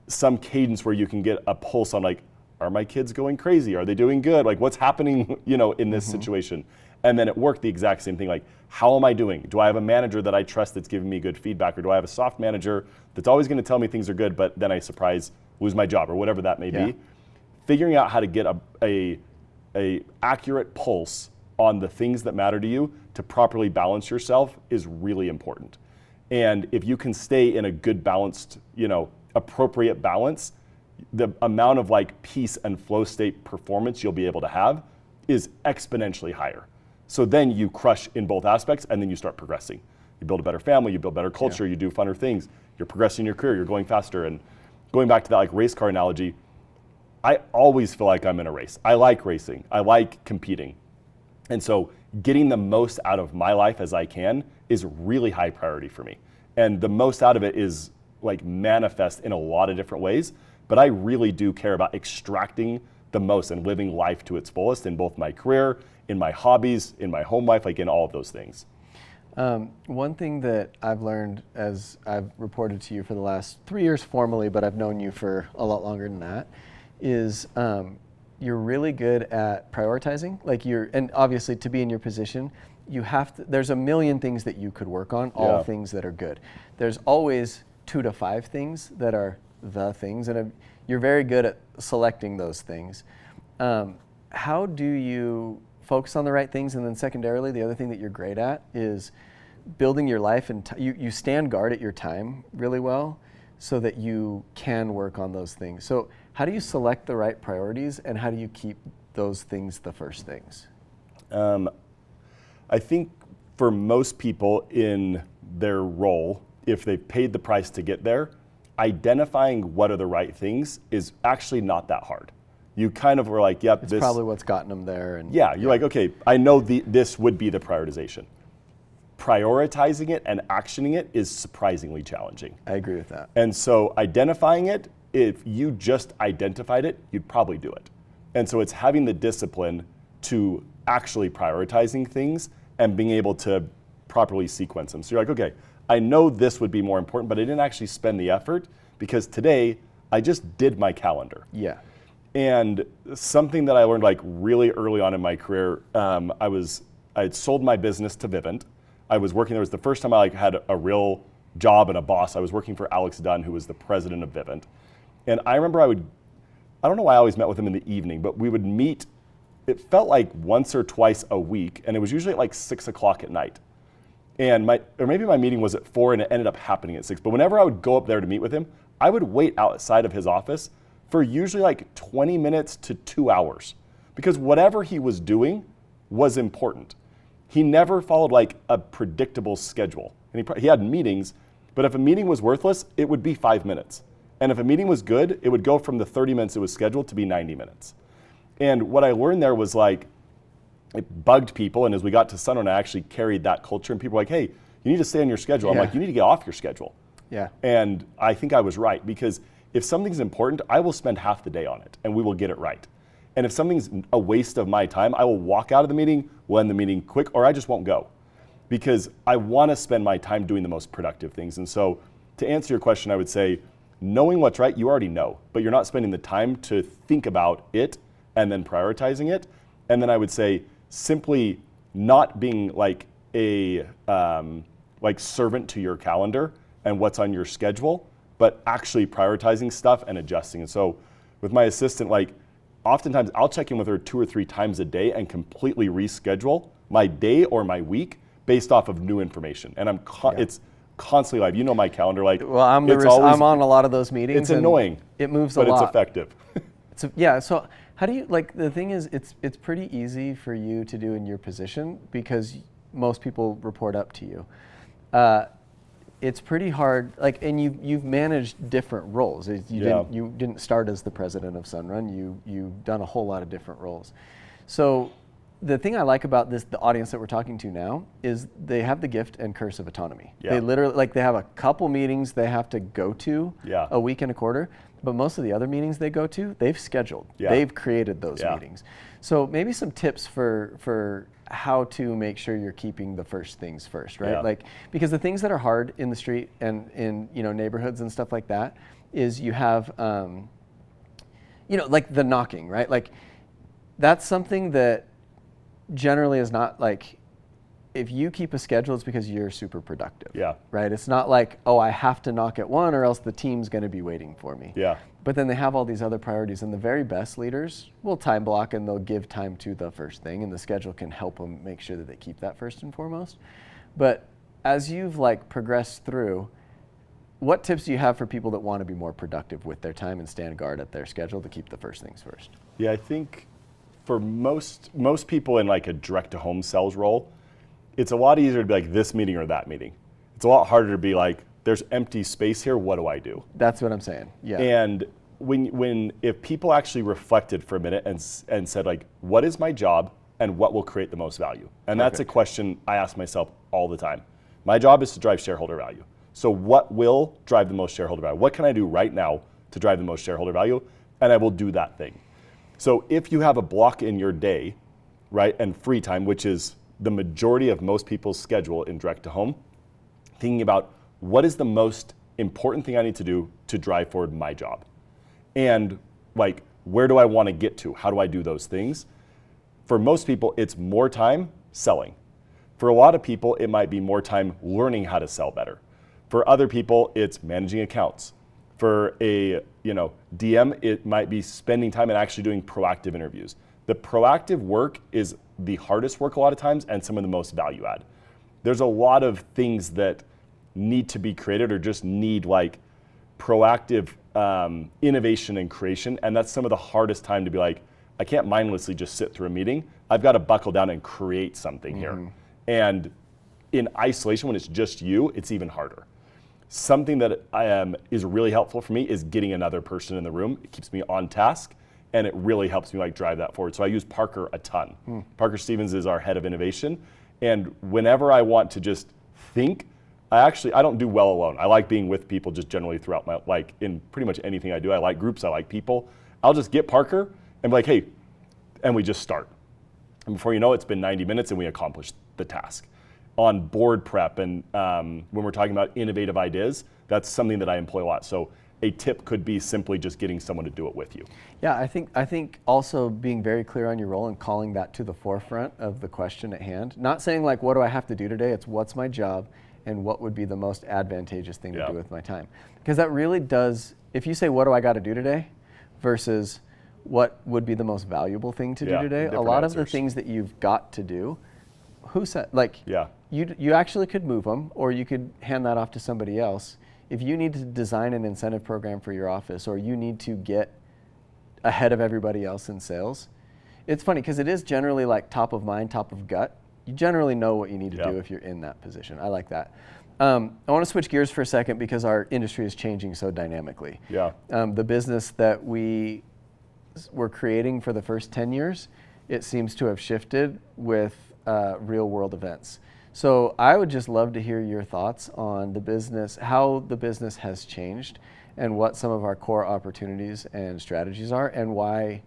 some cadence where you can get a pulse on like, are my kids going crazy? Are they doing good? Like what's happening, in this situation? And then at work, the exact same thing. Like, how am I doing? Do I have a manager that I trust that's giving me good feedback? Or do I have a soft manager that's always going to tell me things are good, but then I lose my job or whatever that may be? Figuring out how to get a accurate pulse on the things that matter to you to properly balance yourself is really important. And if you can stay in a good balanced, appropriate balance, the amount of like peace and flow state performance you'll be able to have is exponentially higher. So then you crush in both aspects, and then you start progressing. You build a better family, you build better culture, you do funner things, you're progressing in your career, you're going faster. And going back to that like race car analogy, I always feel like I'm in a race. I like racing, I like competing. And so getting the most out of my life as I can is really high priority for me. And the most out of it is like manifest in a lot of different ways, but I really do care about extracting the most and living life to its fullest in both my career, in my hobbies, in my home life, like in all of those things.
One thing that I've learned as I've reported to you for the last 3 years formally, but I've known you for a lot longer than that, is you're really good at prioritizing. And obviously to be in your position, there's a million things that you could work on, all things that are good. There's always 2 to 5 things that are the things, and you're very good at selecting those things. How do you focus on the right things? And then secondarily, the other thing that you're great at is building your life, and you stand guard at your time really well so that you can work on those things. So how do you select the right priorities, and how do you keep those things the first things?
I think for most people in their role, if they've paid the price to get there, identifying what are the right things is actually not that hard. You kind of were like, yep,
it's probably what's gotten them there. And
you're like, okay, I know this would be the prioritization. Prioritizing it and actioning it is surprisingly challenging.
I agree with that.
And so identifying it, if you just identified it, you'd probably do it. And so it's having the discipline to actually prioritizing things and being able to properly sequence them. So you're like, okay, I know this would be more important, but I didn't actually spend the effort because today I just did my calendar.
Yeah.
And something that I learned like really early on in my career, I had sold my business to Vivint. I was working, it was the first time I had a real job and a boss. I was working for Alex Dunn, who was the president of Vivint. And I remember I don't know why I always met with him in the evening, but we would meet, it felt like once or twice a week, and it was usually at like 6 o'clock at night. And maybe my meeting was at 4 and it ended up happening at 6. But whenever I would go up there to meet with him, I would wait outside of his office for usually like 20 minutes to 2 hours, because whatever he was doing was important. He never followed like a predictable schedule. And he had meetings, but if a meeting was worthless, it would be 5 minutes. And if a meeting was good, it would go from the 30 minutes it was scheduled to be 90 minutes. And what I learned there was like, it bugged people. And as we got to Sunrun, I actually carried that culture, and people were like, hey, you need to stay on your schedule. I'm like, you need to get off your schedule.
Yeah.
And I think I was right, because if something's important, I will spend half the day on it and we will get it right. And if something's a waste of my time, I will walk out of the meeting, we'll end the meeting quick, or I just won't go, because I want to spend my time doing the most productive things. And so to answer your question, I would say, knowing what's right, you already know, but you're not spending the time to think about it and then prioritizing it. And then I would say simply not being like a servant to your calendar and what's on your schedule, but actually prioritizing stuff and adjusting. And so with my assistant, like oftentimes I'll check in with her 2 or 3 times a day and completely reschedule my day or my week based off of new information. And it's constantly live. You know my calendar, like,
well, I'm on a lot of those meetings.
It's annoying.
It moves a lot.
But it's effective.
So how do you, like, the thing is, it's pretty easy for you to do in your position because most people report up to you. it's pretty hard. Like, and you've managed different roles. You didn't start as the president of Sunrun. You've done a whole lot of different roles. So the thing I like about the audience that we're talking to now is they have the gift and curse of autonomy. Yeah. They literally, they have a couple meetings they have to go to a week and a quarter, but most of the other meetings they go to, they've scheduled. Yeah. They've created those meetings. So maybe some tips for how to make sure you're keeping the first things first, right? Yeah. Because the things that are hard in the street and in neighborhoods and stuff like that is you have, the knocking, right? That's something that generally is not if you keep a schedule, it's because you're super productive. Yeah. Right? It's not I have to knock at 1 or else the team's going to be waiting for me. Yeah. But then they have all these other priorities, and the very best leaders will time block and they'll give time to the first thing, and the schedule can help them make sure that they keep that first and foremost. But as you've progressed through, what tips do you have for people that want to be more productive with their time and stand guard at their schedule to keep the first things first?
Yeah, I think for most people in a direct-to-home sales role, it's a lot easier to be this meeting or that meeting. It's a lot harder to be there's empty space here, what do I do?
That's what I'm saying, yeah.
And if people actually reflected for a minute and said what is my job and what will create the most value? And that's a question I ask myself all the time. My job is to drive shareholder value. So what will drive the most shareholder value? What can I do right now to drive the most shareholder value? And I will do that thing. So if you have a block in your day, right, and free time, which is the majority of most people's schedule in direct to home, thinking about what is the most important thing I need to do to drive forward my job? And where do I want to get to? How do I do those things? For most people, it's more time selling. For a lot of people, it might be more time learning how to sell better. For other people, it's managing accounts. For a DM, it might be spending time and actually doing proactive interviews. The proactive work is the hardest work a lot of times and some of the most value add. There's a lot of things that need to be created or just need proactive innovation and creation, and that's some of the hardest time to be I can't mindlessly just sit through a meeting. I've got to buckle down and create something here. And in isolation, when it's just you, it's even harder. Something that is really helpful for me is getting another person in the room. It keeps me on task, and it really helps me drive that forward. So I use Parker a ton. Parker Stevens is our head of innovation, and whenever I want to just think, I don't do well alone. I like being with people just generally throughout my, in pretty much anything I do. I like groups, I like people. I'll just get Parker and be hey, and we just start. And before you know it, it's been 90 minutes and we accomplished the task. On board prep and when we're talking about innovative ideas, that's something that I employ a lot. So a tip could be simply just getting someone to do it with you.
Yeah, I think also being very clear on your role and calling that to the forefront of the question at hand. Not saying what do I have to do today? It's what's my job and what would be the most advantageous thing to do with my time. Because that really does, if you say what do I got to do today versus what would be the most valuable thing to do today, a lot of the things that you've got to do, who said, you actually could move them or you could hand that off to somebody else. If you need to design an incentive program for your office or you need to get ahead of everybody else in sales, it's funny because it is generally top of mind, top of gut. You generally know what you need to do if you're in that position. I like that. I want to switch gears for a second because our industry is changing so dynamically. Yeah. The business that we were creating for the first 10 years, it seems to have shifted with real world events. So I would just love to hear your thoughts on the business, how the business has changed and what some of our core opportunities and strategies are and why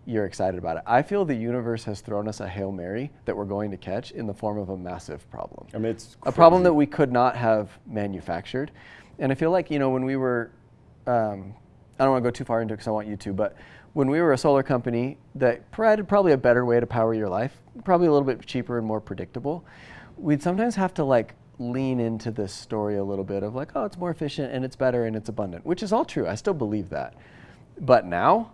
you're excited about it. I feel the universe has thrown us a Hail Mary that we're going to catch in the form of a massive problem.
I mean, it's crazy.
A problem that we could not have manufactured. And I feel when we were, I don't want to go too far into it because I want you to, but when we were a solar company that provided probably a better way to power your life, probably a little bit cheaper and more predictable, we'd sometimes have to lean into this story a little bit of oh, it's more efficient and it's better and it's abundant, which is all true. I still believe that. But now,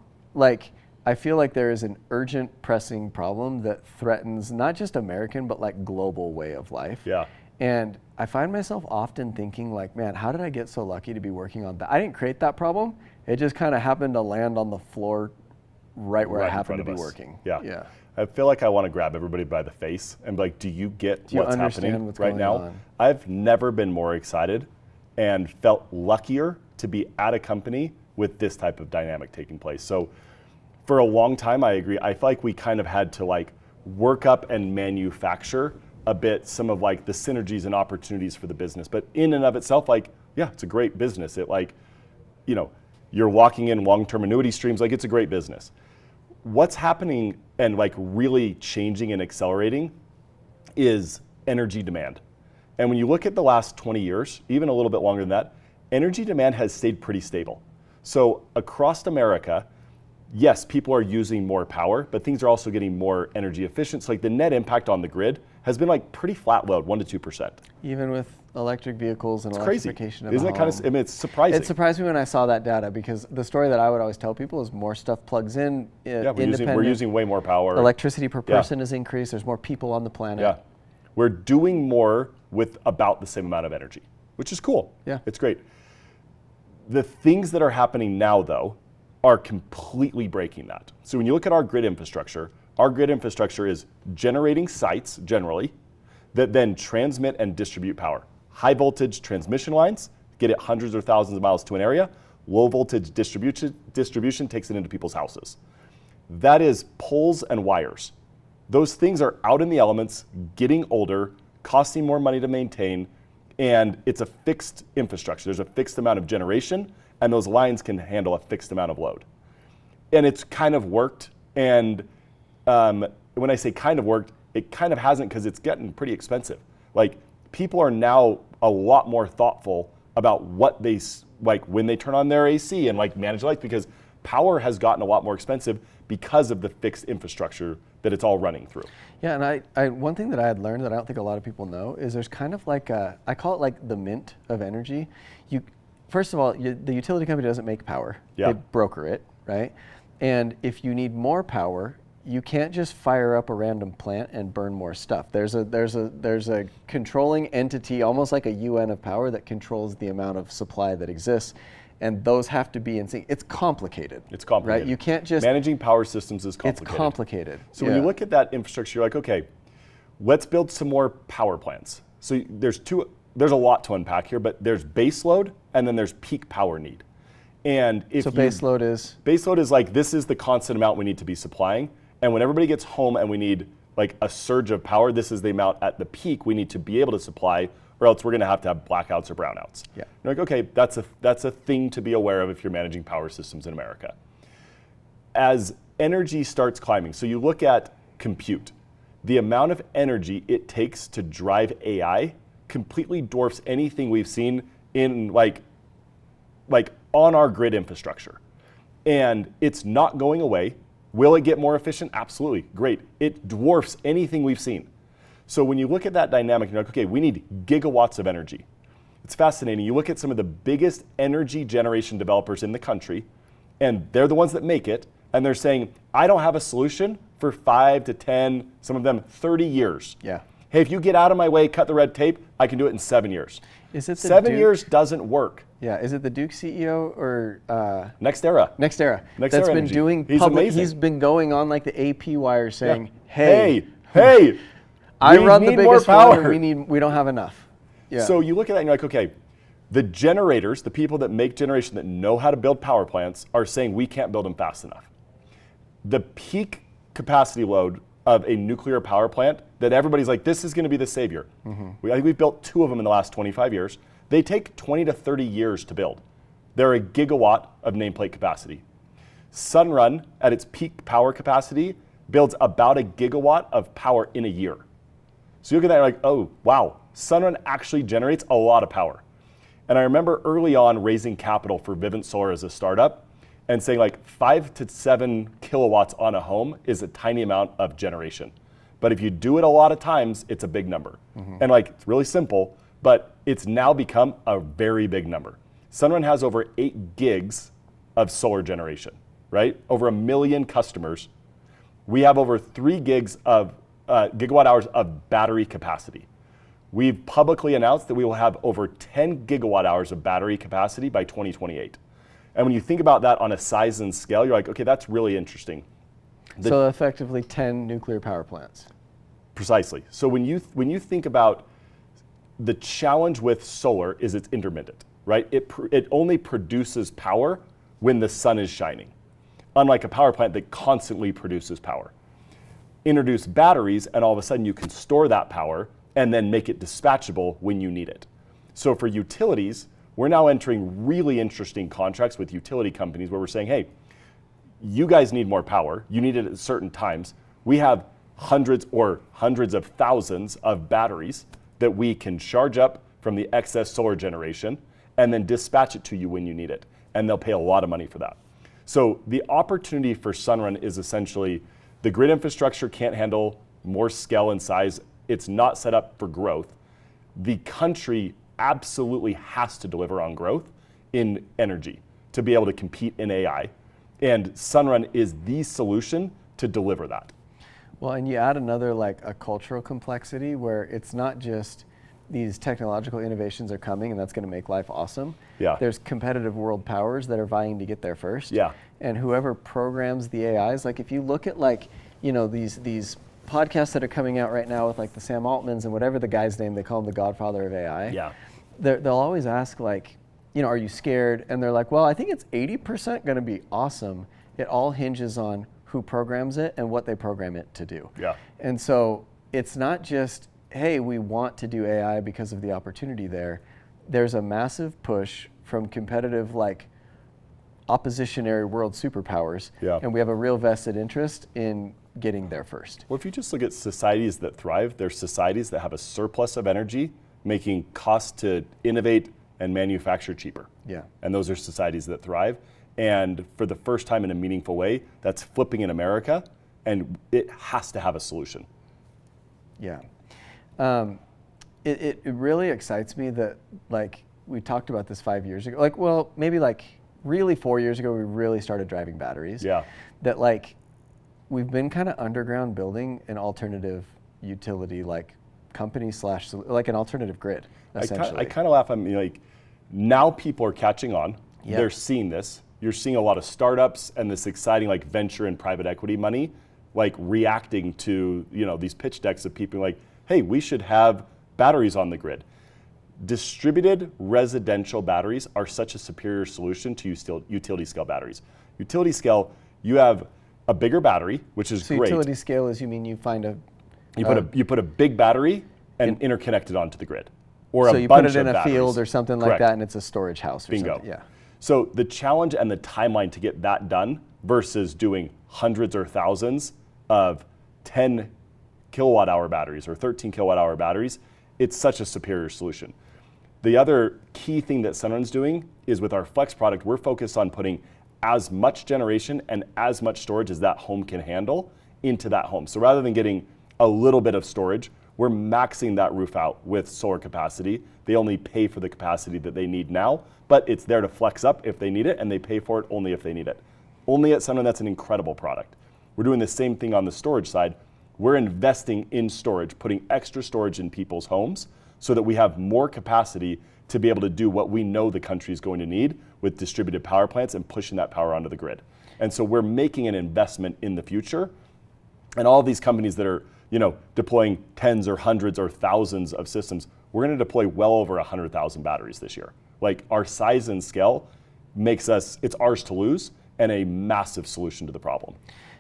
I feel there is an urgent, pressing problem that threatens not just American, but global way of life. Yeah. And I find myself often thinking man, how did I get so lucky to be working on that? I didn't create that problem. It just kind of happened to land on the floor right where I happened to be working. Yeah. Yeah.
I feel I want to grab everybody by the face and be do you get what's happening right now? I've never been more excited and felt luckier to be at a company with this type of dynamic taking place. So for a long time, I agree. I feel like we kind of had to like work up and manufacture a bit some of like the synergies and opportunities for the business. But in and of itself, like, yeah, it's a great business. It like, you know, you're locking in long-term annuity streams, like it's a great business. What's happening and like really changing and accelerating is energy demand. And when you look at the last 20 years, even a little bit longer than that, energy demand has stayed pretty stable. So across America, yes, people are using more power, but things are also getting more energy efficient. So like the net impact on the grid has been like pretty flat load, 1% to 2%.
Even with electric vehicles and
It's
electrification
crazy.
of
Isn't it kind of, I mean, it's surprising.
It surprised me when I saw that data, because the story that I would always tell people is more stuff plugs in,
we're using way more power.
Electricity per person has increased. There's more people on the planet.
Yeah, we're doing more with about the same amount of energy, which is cool.
Yeah.
It's great. The things that are happening now, though, are completely breaking that. So when you look at our grid infrastructure is generating sites, generally, that then transmit and distribute power. High voltage transmission lines get it hundreds or thousands of miles to an area. Low voltage distribution takes it into people's houses. That is poles and wires. Those things are out in the elements, getting older, costing more money to maintain, and it's a fixed infrastructure. There's a fixed amount of generation, and those lines can handle a fixed amount of load. And it's kind of worked, and when I say kind of worked, it kind of hasn't, because it's getting pretty expensive. Like, people are now a lot more thoughtful about what they, like when they turn on their AC and like manage lights, because power has gotten a lot more expensive because of the fixed infrastructure that it's all running through.
Yeah, and I one thing that I had learned that I don't think a lot of people know is there's kind of like I call it like the mint of energy. First of all, the utility company doesn't make power.
Yeah.
They broker it, right? And if you need more power, you can't just fire up a random plant and burn more stuff. There's a controlling entity, almost like a UN of power, that controls the amount of supply that exists, and those have to be in sync. It's complicated.
It's complicated.
Right? You can't just
managing power systems is complicated.
It's complicated.
So when you look at that infrastructure, you're like, okay, let's build some more power plants. So there's a lot to unpack here, but there's base load and then there's peak power need. And if
base load is?
Base load is like, this is the constant amount we need to be supplying. And when everybody gets home and we need like a surge of power, this is the amount at the peak we need to be able to supply, or else we're going to have blackouts or brownouts.
Yeah.
You're like, okay, that's a thing to be aware of if you're managing power systems in America. As energy starts climbing, so you look at compute, the amount of energy it takes to drive AI completely dwarfs anything we've seen in like on our grid infrastructure. And it's not going away. Will it get more efficient? Absolutely, great. It dwarfs anything we've seen. So when you look at that dynamic, you're like, okay, we need gigawatts of energy. It's fascinating. You look at some of the biggest energy generation developers in the country, and they're the ones that make it, and they're saying, I don't have a solution for 5 to 10, some of them 30 years.
Yeah.
Hey, if you get out of my way, cut the red tape, I can do it in 7 years.
Is it
7 years doesn't work.
Yeah, is it the Duke CEO or
NextEra?
NextEra. That's
NextEra
been
Energy.
doing
He's
public.
amazing.
He's been going on like the AP wire saying,
Hey,
I
we
run the
need
biggest
more power.
one, and we don't have enough. Yeah.
So you look at that and you're like, okay, the generators, the people that make generation that know how to build power plants are saying we can't build them fast enough. The peak capacity load of a nuclear power plant that everybody's like, this is going to be the savior. Mm-hmm. I think we've built 2 of them in the last 25 years. They take 20 to 30 years to build. They're a gigawatt of nameplate capacity. Sunrun, at its peak power capacity, builds about a gigawatt of power in a year. So you look at that and you're like, oh, wow, Sunrun actually generates a lot of power. And I remember early on raising capital for Vivint Solar as a startup and saying like 5 to 7 kilowatts on a home is a tiny amount of generation. But if you do it a lot of times, it's a big number. Mm-hmm. And like, it's really simple, but it's now become a very big number. Sunrun has over 8 gigs of solar generation, right? Over 1 million customers. We have over 3 gigs of gigawatt hours of battery capacity. We've publicly announced that we will have over 10 gigawatt hours of battery capacity by 2028. And when you think about that on a size and scale, you're like, okay, that's really interesting.
So effectively 10 nuclear power plants.
Precisely. So when you think about the challenge with solar is it's intermittent, right? It only produces power when the sun is shining, unlike a power plant that constantly produces power. Introduce batteries, and all of a sudden you can store that power and then make it dispatchable when you need it. So for utilities, we're now entering really interesting contracts with utility companies where we're saying, hey, you guys need more power. You need it at certain times. We have hundreds of thousands of batteries that we can charge up from the excess solar generation and then dispatch it to you when you need it. And they'll pay a lot of money for that. So the opportunity for Sunrun is essentially the grid infrastructure can't handle more scale and size. It's not set up for growth. The country absolutely has to deliver on growth in energy to be able to compete in AI. And Sunrun is the solution to deliver that.
Well, and you add another, like a cultural complexity where it's not just these technological innovations are coming and that's going to make life awesome.
Yeah.
There's competitive world powers that are vying to get there first.
Yeah.
And whoever programs the AIs, like if you look at like, these podcasts that are coming out right now with like the Sam Altmans and whatever the guy's name, they call him the godfather of AI.
Yeah.
They'll always ask like, are you scared? And they're like, well, I think it's 80% going to be awesome. It all hinges on who programs it and what they program it to do.
Yeah.
And so it's not just, hey, we want to do AI because of the opportunity there. There's a massive push from competitive, like oppositionary world superpowers.
Yeah.
And we have a real vested interest in getting there first.
Well, if you just look at societies that thrive, they're societies that have a surplus of energy, making costs to innovate and manufacture cheaper.
Yeah.
And those are societies that thrive. And for the first time in a meaningful way, that's flipping in America, and it has to have a solution.
Yeah. It really excites me that, like, we talked about this 5 years ago. Like, well, maybe like really 4 years ago, we really started driving batteries.
Yeah.
That, like, we've been kind of underground building an alternative utility, like company / like an alternative grid, essentially.
I kind of laugh. I mean, like, now people are catching on.
Yep.
They're seeing this. You're seeing a lot of startups and this exciting like venture and private equity money, like reacting to these pitch decks of people like, hey, we should have batteries on the grid. Distributed residential batteries are such a superior solution to utility scale batteries. Utility scale, you have a bigger battery, which is
so
great.
Utility scale is, you mean you find a
you put a big battery and interconnect it onto the grid, or
so
a
you
bunch
put it in
of
a
batteries.
field or something like
Correct.
that, and it's a storage house. Or
Bingo.
Something. Yeah.
So the challenge and the timeline to get that done versus doing hundreds or thousands of 10 kilowatt hour batteries or 13 kilowatt hour batteries, it's such a superior solution. The other key thing that Sunrun's doing is with our Flex product, we're focused on putting as much generation and as much storage as that home can handle into that home. So rather than getting a little bit of storage, we're maxing that roof out with solar capacity. They only pay for the capacity that they need now, but it's there to flex up if they need it, and they pay for it only if they need it. Only at Sunrun, that's an incredible product. We're doing the same thing on the storage side. We're investing in storage, putting extra storage in people's homes so that we have more capacity to be able to do what we know the country is going to need with distributed power plants and pushing that power onto the grid. And so we're making an investment in the future. And all these companies that are deploying tens or hundreds or thousands of systems, we're going to deploy well over 100,000 batteries this year. Like, our size and scale makes it's ours to lose and a massive solution to the problem.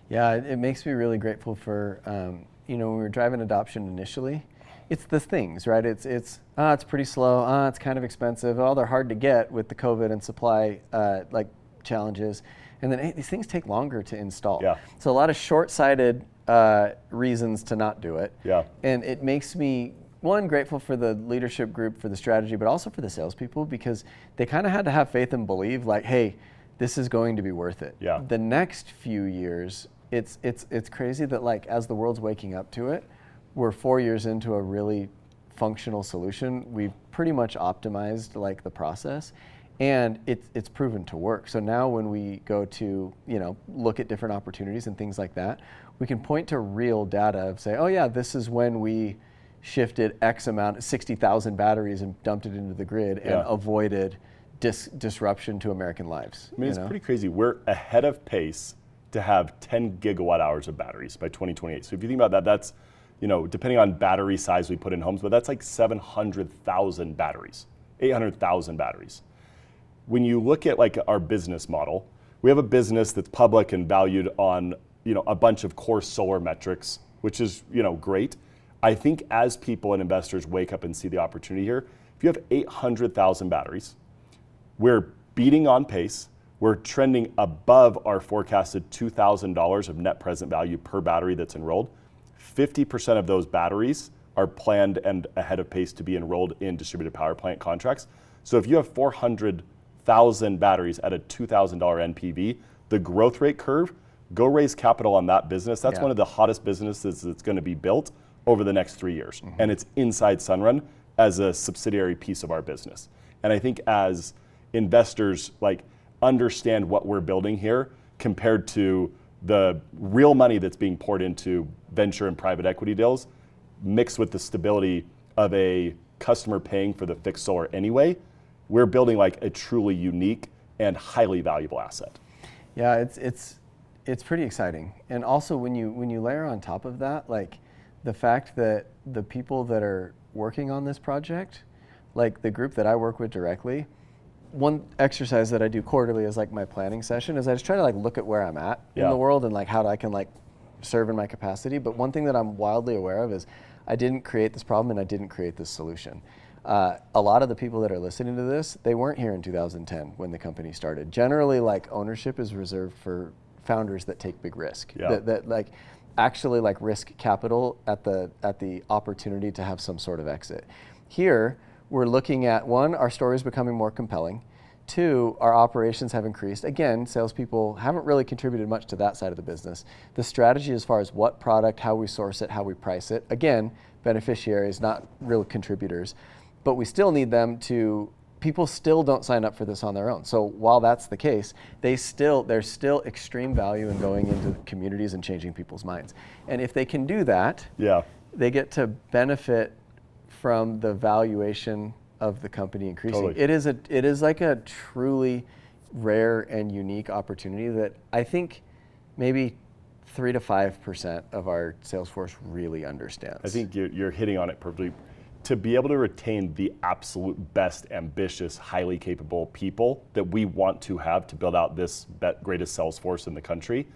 Yeah, it makes me really grateful for, when we were driving adoption initially, it's the things, right? It's pretty slow, it's kind of expensive, they're hard to get with the COVID and supply challenges. And then, hey, these things take longer to install.
Yeah.
So a lot of short-sighted reasons to not do it.
Yeah.
And it makes me, one, grateful for the leadership group for the strategy, but also for the salespeople, because they kind of had to have faith and believe, like, hey, this is going to be worth it.
Yeah.
The next few years, it's crazy that, like, as the world's waking up to it, we're 4 years into a really functional solution. We've pretty much optimized like the process, and it's proven to work. So now when we go to look at different opportunities and things like that, we can point to real data of say, oh yeah, this is when we shifted X amount, 60,000 batteries and dumped it into the grid and avoided disruption to American lives.
I mean, it's pretty crazy. We're ahead of pace to have 10 gigawatt hours of batteries by 2028. So if you think about that, that's depending on battery size we put in homes, but that's like 700,000 batteries, 800,000 batteries. When you look at like our business model, we have a business that's public and valued on, a bunch of core solar metrics, which is, great. I think as people and investors wake up and see the opportunity here, if you have 800,000 batteries, we're beating on pace. We're trending above our forecasted $2,000 of net present value per battery that's enrolled. 50% of those batteries are planned and ahead of pace to be enrolled in distributed power plant contracts. So if you have 400,000 batteries at a $2,000 NPV, the growth rate curve, go raise capital on that business. That's one of the hottest businesses that's going to be built over the next 3 years. And it's inside Sunrun as a subsidiary piece of our business. And I think as investors understand what we're building here compared to the real money that's being poured into venture and private equity deals, mixed with the stability of a customer paying for the fixed solar anyway, we're building a truly unique and highly valuable asset.
Yeah, it's pretty exciting. And also when you layer on top of that, the fact that the people that are working on this project, the group that I work with directly, one exercise that I do quarterly is my planning session is I just try to look at where I'm at in the world and how I can serve in my capacity. But one thing that I'm wildly aware of is I didn't create this problem and I didn't create this solution. A lot of the people that are listening to this, they weren't here in 2010 when the company started. Generally, ownership is reserved for founders that take big risk, that actually risk capital at the opportunity to have some sort of exit. Here, we're looking at, one, our story is becoming more compelling. Two, our operations have increased. Again, salespeople haven't really contributed much to that side of the business. The strategy as far as what product, how we source it, how we price it, again, beneficiaries, not real contributors. But we still need them people still don't sign up for this on their own. So while that's the case, there's still extreme value in going into communities and changing people's minds. And if they can do that, they get to benefit from the valuation of the company increasing. Totally. It is a truly rare and unique opportunity that I think maybe 3 to 5% of our sales force really understands.
I think you're hitting on it perfectly. To be able to retain the absolute best, ambitious, highly capable people that we want to have to build out this greatest sales force in the country,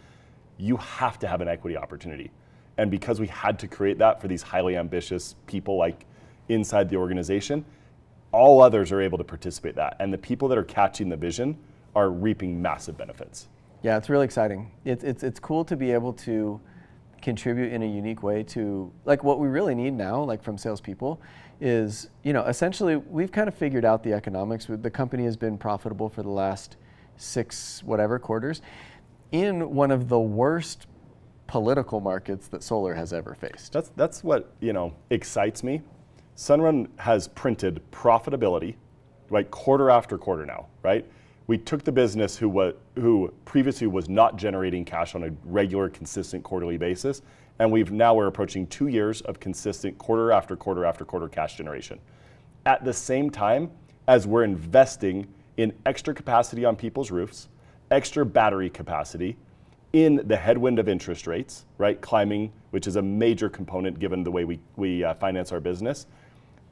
you have to have an equity opportunity. And because we had to create that for these highly ambitious people inside the organization, all others are able to participate in that. And the people that are catching the vision are reaping massive benefits.
Yeah, it's really exciting. It's cool to be able to contribute in a unique way to what we really need now, from salespeople, is essentially we've kind of figured out the economics. The company has been profitable for the last 6 quarters in one of the worst political markets that solar has ever faced.
That's what excites me. Sunrun has printed profitability quarter after quarter now, right? We took the business who previously was not generating cash on a regular, consistent quarterly basis, and we're approaching 2 years of consistent quarter after quarter after quarter cash generation. At the same time as we're investing in extra capacity on people's roofs, extra battery capacity, in the headwind of interest rates, right, climbing, which is a major component given the way we finance our business.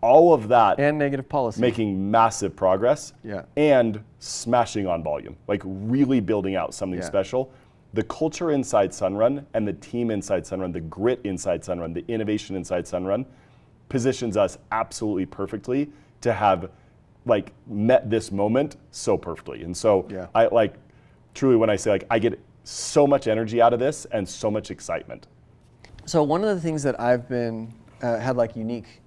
All of that
and negative policy,
making massive progress, and smashing on volume, really building out something special. The culture inside Sunrun and the team inside Sunrun, the grit inside Sunrun, the innovation inside Sunrun, positions us absolutely perfectly to have met this moment so perfectly. And so I truly, when I say I get so much energy out of this and so much excitement.
So one of the things that I've been had unique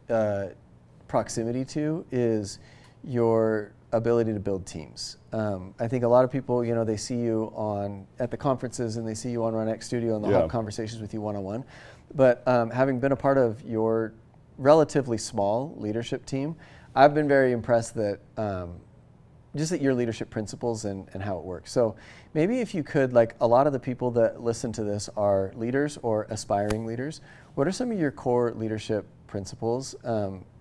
proximity to is your ability to build teams. I think a lot of people, they see you at the conferences and they see you on Run X Studio and they'll have conversations with you one-on-one. But having been a part of your relatively small leadership team, I've been very impressed that just at your leadership principles and how it works. So maybe if you could, a lot of the people that listen to this are leaders or aspiring leaders. What are some of your core leadership principles?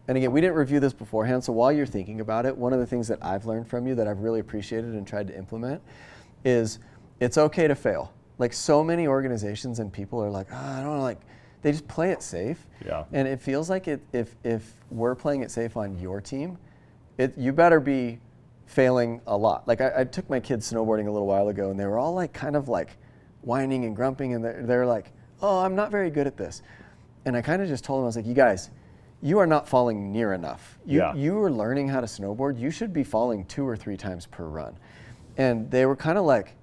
And again, we didn't review this beforehand, so while you're thinking about it, one of the things that I've learned from you that I've really appreciated and tried to implement is it's okay to fail. So many organizations and people are I don't know, they just play it safe.
Yeah.
And it feels like if we're playing it safe on your team, you better be failing a lot. Like I took my kids snowboarding a little while ago, and they were all like kind of like whining and grumping, and they're like, oh, I'm not very good at this. And I kind of just told them, I was like, you guys, you are not falling near enough. You are learning how to snowboard. You should be falling 2 or 3 times per run. And they were kind of like,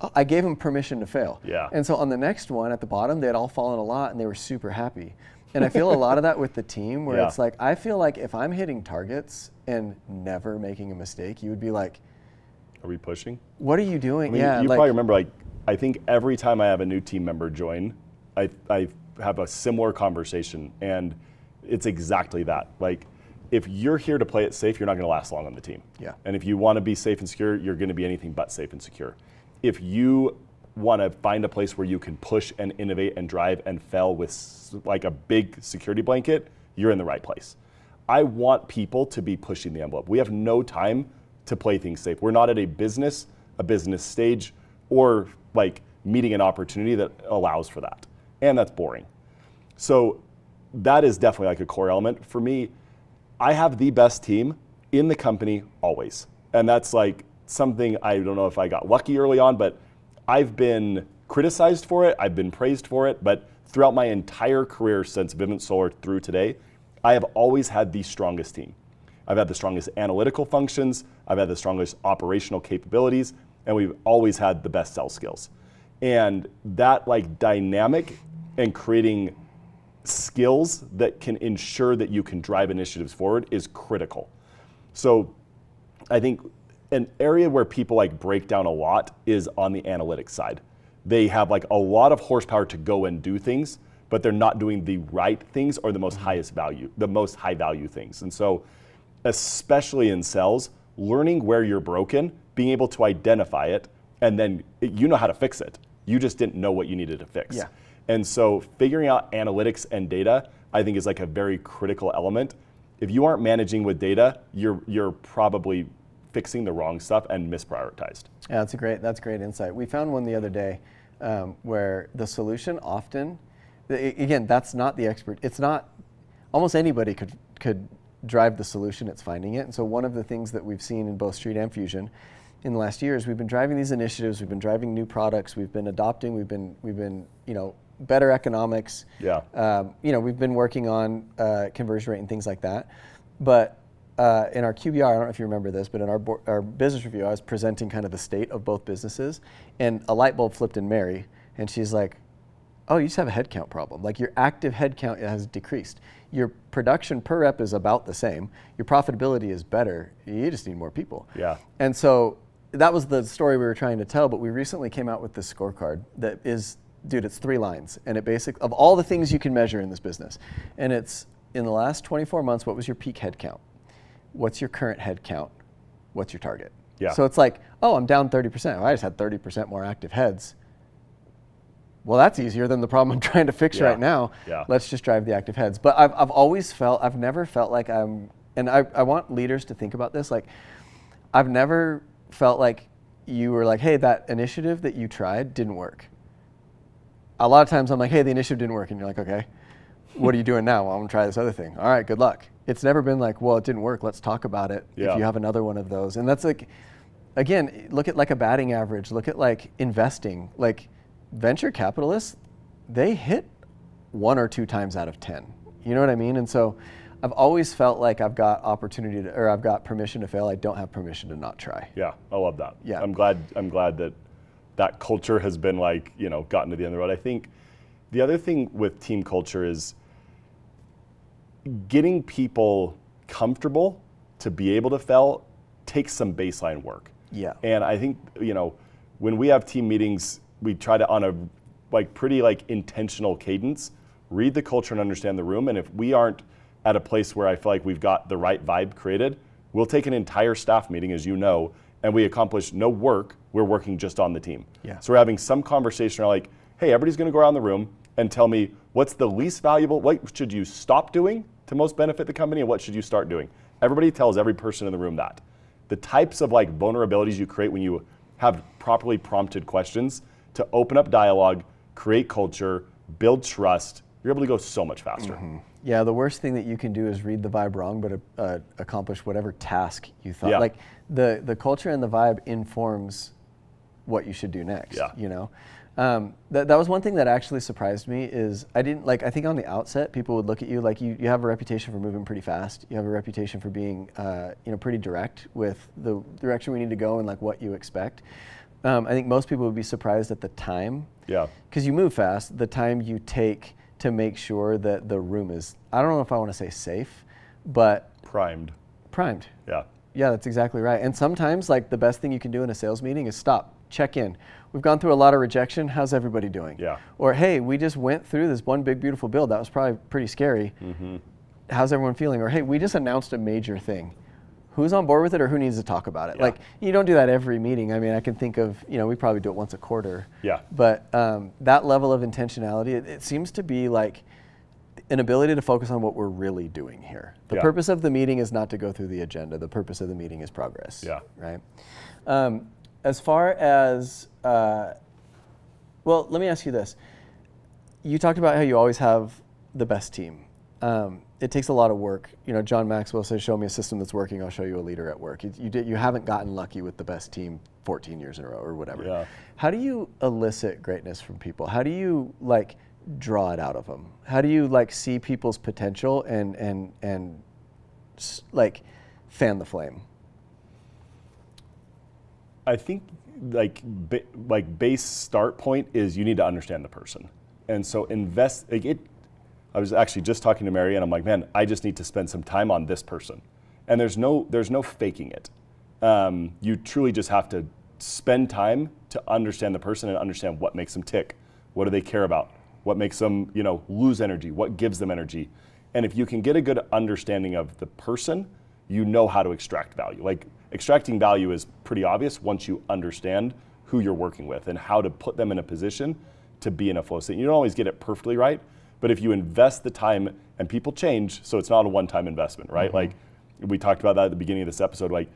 oh, I gave them permission to fail.
Yeah.
And so on the next one at the bottom, they had all fallen a lot, and they were super happy. And I feel a lot of that with the team, where it's like, I feel like if I'm hitting targets and never making a mistake, you would be like,
are we pushing?
What are you doing?
I mean, you probably remember, like, I think every time I have a new team member join, I have a similar conversation, and it's exactly that. Like, if you're here to play it safe, you're not going to last long on the team.
Yeah.
And if you want to be safe and secure, you're going to be anything but safe and secure. If you want to find a place where you can push and innovate and drive and fail with like a big security blanket, you're in the right place. I want people to be pushing the envelope. We have no time to play things safe. We're not at a business stage, or like meeting an opportunity that allows for that. And that's boring. So that is definitely like a core element. For me, I have the best team in the company always. And that's like something, I don't know if I got lucky early on, but I've been criticized for it, I've been praised for it, but throughout my entire career since Vivint Solar through today, I have always had the strongest team. I've had the strongest analytical functions, I've had the strongest operational capabilities, and we've always had the best sales skills. And that like dynamic and creating skills that can ensure that you can drive initiatives forward is critical. So I think an area where people like break down a lot is on the analytics side. They have like a lot of horsepower to go and do things, but they're not doing the right things or the most highest value, the most high value things. And so, especially in sales, learning where you're broken, being able to identify it, and then you know how to fix it. You just didn't know what you needed to fix.
Yeah.
And so figuring out analytics and data, I think, is like a very critical element. If you aren't managing with data, you're probably fixing the wrong stuff and misprioritized.
Yeah, that's great insight. We found one the other day where the solution often, again, that's not the expert. It's not, almost anybody could drive the solution, it's finding it. And so one of the things that we've seen in both Street and Fusion in the last year is we've been driving these initiatives, we've been driving new products, we've been adopting, we've been better economics.
Yeah.
We've been working on conversion rate and things like that. But in our QBR, I don't know if you remember this, but in our business review, I was presenting kind of the state of both businesses, and a light bulb flipped in Mary, and she's like, oh, you just have a headcount problem. Like, your active headcount has decreased. Your production per rep is about the same. Your profitability is better. You just need more people.
Yeah.
And so that was the story we were trying to tell, but we recently came out with this scorecard that is, dude, it's 3 lines, and it basically, of all the things you can measure in this business, and it's, in the last 24 months, what was your peak headcount? What's your current head count? What's your target?
Yeah.
So it's like, oh, I'm down 30%. Well, I just had 30% more active heads. Well, that's easier than the problem I'm trying to fix right now.
Yeah.
Let's just drive the active heads. But I've never felt like and I want leaders to think about this. Like, I've never felt like you were like, hey, that initiative that you tried didn't work. A lot of times I'm like, hey, the initiative didn't work. And you're like, okay, what are you doing now? Well, I'm gonna try this other thing. All right, good luck. It's never been like, well, it didn't work, let's talk about it if you have another one of those. And that's like, again, look at like a batting average, look at like investing. Like, venture capitalists, they hit 1 or 2 times out of 10. You know what I mean? And so I've always felt like I've got opportunity to, or I've got permission to fail. I don't have permission to not try.
Yeah, I love that.
Yeah.
I'm glad that culture has been like, gotten to the end of the road. I think the other thing with team culture is getting people comfortable to be able to fail takes some baseline work.
Yeah.
And I think, when we have team meetings, we try to, on a pretty intentional cadence, read the culture and understand the room. And if we aren't at a place where I feel like we've got the right vibe created, we'll take an entire staff meeting, as you know, and we accomplish no work. We're working just on the team.
Yeah.
So we're having some conversation like, hey, everybody's going to go around the room and tell me what's the least valuable, what should you stop doing to most benefit the company, and what should you start doing? Everybody tells every person in the room that. The types of vulnerabilities you create when you have properly prompted questions to open up dialogue, create culture, build trust, you're able to go so much faster.
Yeah, the worst thing that you can do is read the vibe wrong, but accomplish whatever task you thought.
Yeah.
Like the culture and the vibe informs what you should do next.
Yeah.
You know, that was one thing that actually surprised me. Is I think on the outset people would look at you like you have a reputation for moving pretty fast. You have a reputation for being pretty direct with the direction we need to go and like what you expect. I think most people would be surprised at the time.
Yeah.
Because you move fast, the time you take to make sure that the room is, I don't know if I want to say safe, but
Primed.
Yeah. Yeah, that's exactly right. And sometimes like the best thing you can do in a sales meeting is stop, check in. We've gone through a lot of rejection. How's everybody doing?
Yeah.
Or, hey, we just went through this one big, beautiful build. That was probably pretty scary. How's everyone feeling? Or, hey, we just announced a major thing. Who's on board with it or who needs to talk about it?
Yeah.
Like, you don't do that every meeting. I mean, I can think of, we probably do it once a quarter.
Yeah.
But that level of intentionality, it seems to be like an ability to focus on what we're really doing here. The purpose of the meeting is not to go through the agenda. The purpose of the meeting is progress.
Yeah.
Right? As far as, well, let me ask you this. You talked about how you always have the best team. It takes a lot of work. John Maxwell says, show me a system that's working, I'll show you a leader at work. You haven't gotten lucky with the best team 14 years in a row or whatever.
Yeah.
How do you elicit greatness from people? How do you draw it out of them? How do you see people's potential and fan the flame?
I think base start point is you need to understand the person. And so I was actually just talking to Mary and I'm like, man, I just need to spend some time on this person. And there's no faking it. You truly just have to spend time to understand the person and understand what makes them tick. What do they care about? What makes them, lose energy? What gives them energy? And if you can get a good understanding of the person, you know how to extract value. Like extracting value is pretty obvious once you understand who you're working with and how to put them in a position to be in a flow state. You don't always get it perfectly right, but if you invest the time, and people change, so it's not a one-time investment, right? Like we talked about that at the beginning of this episode, like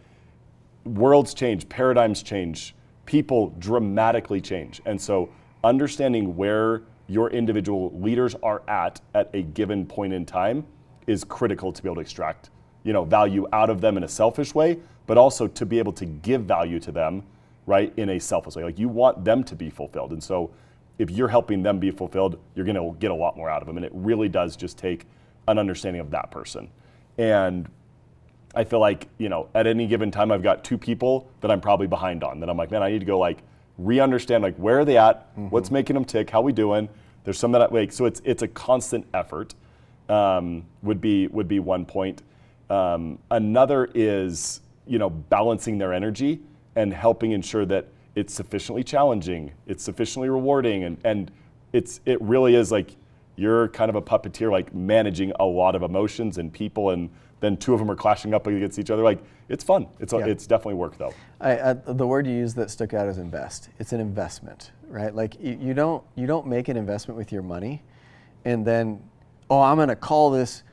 worlds change, paradigms change, people dramatically change. And so understanding where your individual leaders are at a given point in time is critical to be able to extract, value out of them in a selfish way, but also to be able to give value to them, right, in a selfless way. Like you want them to be fulfilled. And so if you're helping them be fulfilled, you're going to get a lot more out of them. And it really does just take an understanding of that person. And I feel like, at any given time, I've got two people that I'm probably behind on that I'm like, man, I need to go re-understand where are they at, what's making them tick, how we doing. There's some that so it's a constant effort, would be one point. Another is, balancing their energy and helping ensure that it's sufficiently challenging, it's sufficiently rewarding, and it really is you're kind of a puppeteer, managing a lot of emotions and people, and then two of them are clashing up against each other. It's fun. It's definitely work though.
The word you used that stuck out is invest. It's an investment, right? You don't make an investment with your money, and then I'm going to call this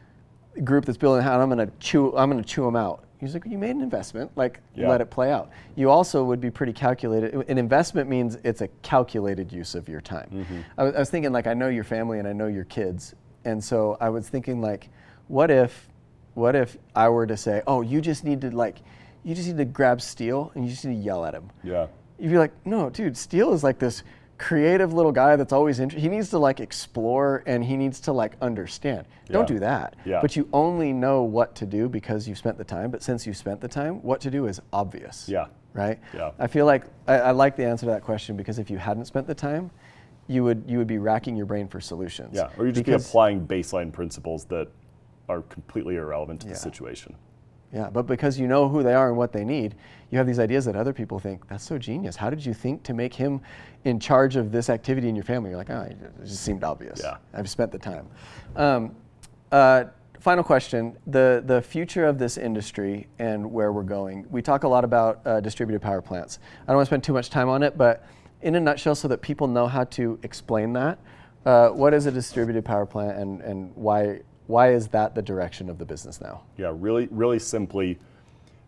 group that's building a house. I'm going to chew them out. He's like, you made an investment, let it play out. You also would be pretty calculated. An investment means it's a calculated use of your time. I was thinking I know your family and I know your kids. And so I was thinking what if I were to say, you just need to grab Steele and you just need to yell at him.
Yeah.
You'd be like, no, dude, Steele is this creative little guy that's always interested. He needs to explore and he needs to understand.
Yeah.
Don't do that.
Yeah.
But you only know what to do because you spent the time. But since you spent the time, what to do is obvious.
Yeah.
Right?
Yeah.
I feel like I like the answer to that question because if you hadn't spent the time, you would be racking your brain for solutions.
Yeah. Or you'd just be applying baseline principles that are completely irrelevant to the situation.
Yeah, but because you know who they are and what they need, you have these ideas that other people think, that's so genius. How did you think to make him in charge of this activity in your family? You're like, it just seemed obvious.
Yeah.
I've spent the time. Final question, the future of this industry and where we're going. We talk a lot about distributed power plants. I don't want to spend too much time on it, but in a nutshell, so that people know how to explain that, what is a distributed power plant and why is that the direction of the business now?
Yeah, really, really simply,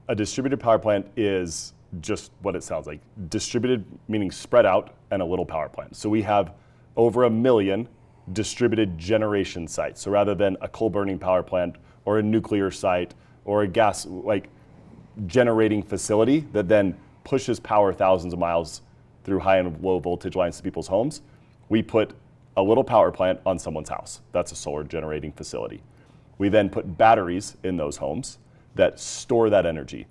a distributed power plant is just what it sounds like. Distributed meaning spread out, and a little power plant. So we have over 1 million distributed generation site. So rather than a coal burning power plant or a nuclear site or a gas generating facility that then pushes power thousands of miles through high and low voltage lines to people's homes, we put a little power plant on someone's house. That's a solar generating facility. We then put batteries in those homes that store that energy.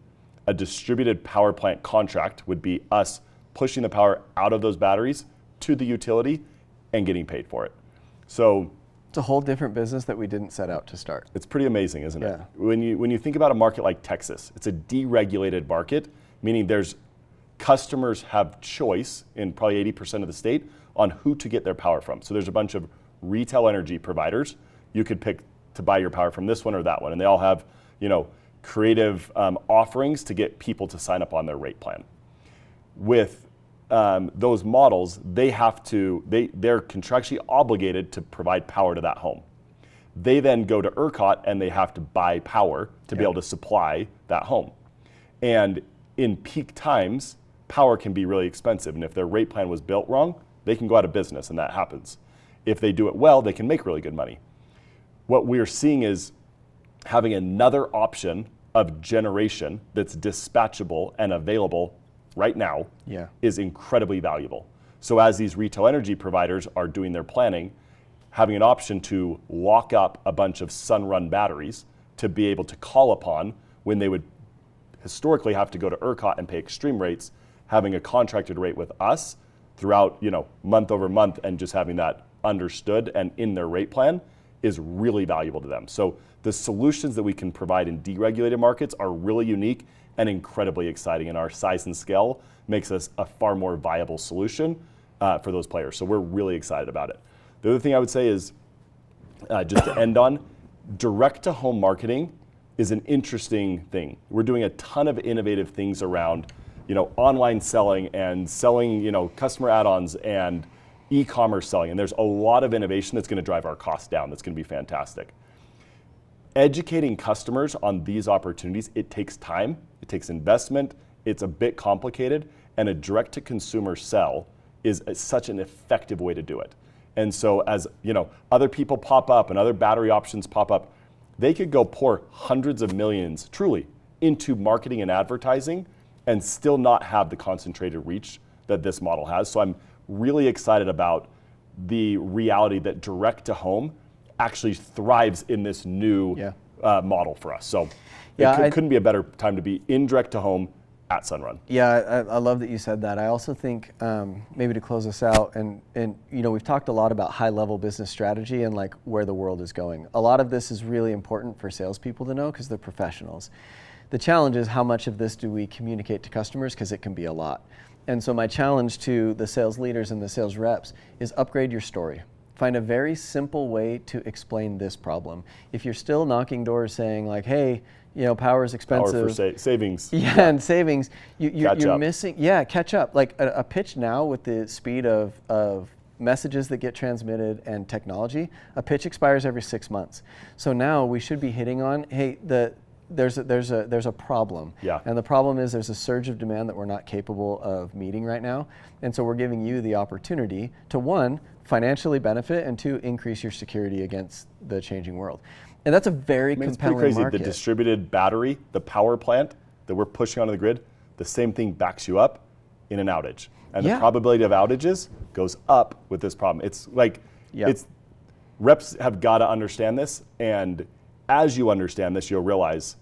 A distributed power plant contract would be us pushing the power out of those batteries to the utility and getting paid for it. So
it's a whole different business that we didn't set out to start.
It's pretty amazing, isn't it? When you think about a market like Texas, it's a deregulated market, meaning there's customers have choice in probably 80% of the state on who to get their power from. So there's a bunch of retail energy providers. You could pick to buy your power from this one or that one, and they all have, creative offerings to get people to sign up on their rate plan. With those models, they're contractually obligated to provide power to that home. They then go to ERCOT and they have to buy power to be able to supply that home. And in peak times, power can be really expensive. And if their rate plan was built wrong, they can go out of business, and that happens. If they do it well, they can make really good money. What we're seeing is having another option of generation that's dispatchable and available right now is incredibly valuable. So as these retail energy providers are doing their planning, having an option to lock up a bunch of Sunrun batteries to be able to call upon when they would historically have to go to ERCOT and pay extreme rates, having a contracted rate with us throughout, month over month, and just having that understood and in their rate plan is really valuable to them. So the solutions that we can provide in deregulated markets are really unique and incredibly exciting, and our size and scale makes us a far more viable solution for those players. So we're really excited about it. The other thing I would say is, just to end on, direct-to-home marketing is an interesting thing. We're doing a ton of innovative things around, online selling and selling, customer add-ons and e-commerce selling. And there's a lot of innovation that's going to drive our costs down. That's going to be fantastic. Educating customers on these opportunities, it takes time, it takes investment, it's a bit complicated, and a direct-to-consumer sell is such an effective way to do it. And so as other people pop up and other battery options pop up, they could go pour hundreds of millions, truly, into marketing and advertising and still not have the concentrated reach that this model has. So I'm really excited about the reality that direct-to-home actually thrives in this new model for us. So it couldn't be a better time to be in direct-to-home at Sunrun.
Yeah, I love that you said that. I also think maybe to close us out, and we've talked a lot about high-level business strategy and like where the world is going. A lot of this is really important for salespeople to know because they're professionals. The challenge is how much of this do we communicate to customers, because it can be a lot. And so my challenge to the sales leaders and the sales reps is upgrade your story. Find a very simple way to explain this problem. If you're still knocking doors saying like, hey, power is expensive.
Power for savings.
Yeah, and savings. You're missing, catch up. Like a pitch now with the speed of messages that get transmitted and technology, a pitch expires every 6 months. So now we should be hitting on, hey, there's a problem.
Yeah.
And the problem is there's a surge of demand that we're not capable of meeting right now. And so we're giving you the opportunity to, one, financially benefit, and two, increase your security against the changing world. And that's a very compelling
it's pretty crazy.
market.
The distributed battery, the power plant that we're pushing onto the grid, the same thing backs you up in an outage. And the probability of outages goes up with this problem. It's like, reps have got to understand this. And as you understand this, you'll realize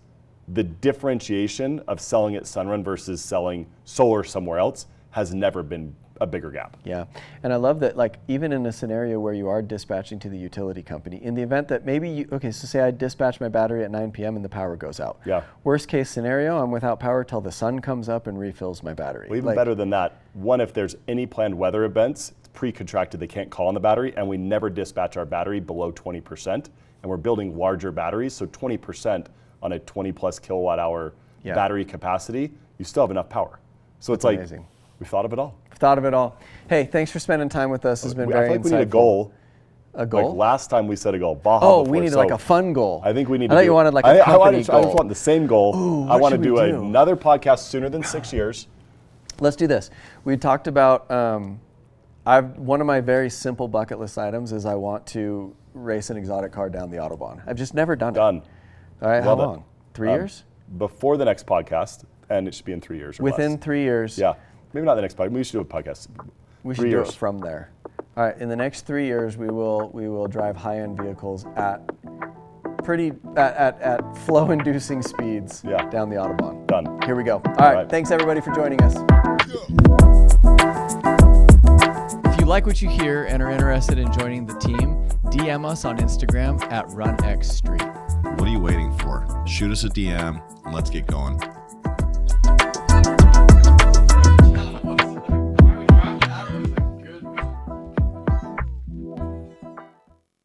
the differentiation of selling at Sunrun versus selling solar somewhere else has never been a bigger gap.
Yeah, and I love that, like, even in a scenario where you are dispatching to the utility company, in the event that maybe so say I dispatch my battery at 9 p.m. and the power goes out.
Yeah.
Worst case scenario, I'm without power till the sun comes up and refills my battery.
Well, even better than that, one, if there's any planned weather events, it's pre-contracted, they can't call on the battery, and we never dispatch our battery below 20%, and we're building larger batteries, so 20% on a 20 plus kilowatt hour battery capacity, you still have enough power. So it's like,
amazing.
We've thought of it all.
Thought of it all. Hey, thanks for spending time with us. It's been very insightful.
I feel like we need a goal.
A goal?
Like last time we set a goal. Baja
oh,
before,
we need like a fun goal.
I think we need
I thought you wanted like a company goal.
I just want the same goal.
Ooh,
I want to
do
another podcast sooner than 6 years.
Let's do this. We talked about, One of my very simple bucket list items is I want to race an exotic car down the Autobahn. I've just never done it.
Done.
All right, how
Love it.
long? 3 years?
Before the next podcast, and it should be in 3 years or
Within
less.
3 years.
Yeah. Maybe not the next podcast. We should do a podcast.
We should do it from there. All right, in the next 3 years, we will drive high-end vehicles at flow-inducing speeds down the Autobahn.
Done.
Here we go. All right, thanks everybody for joining us. If you like what you hear and are interested in joining the team, DM us on Instagram at RunXStreet.
What are you waiting for? Shoot us a DM and let's get going.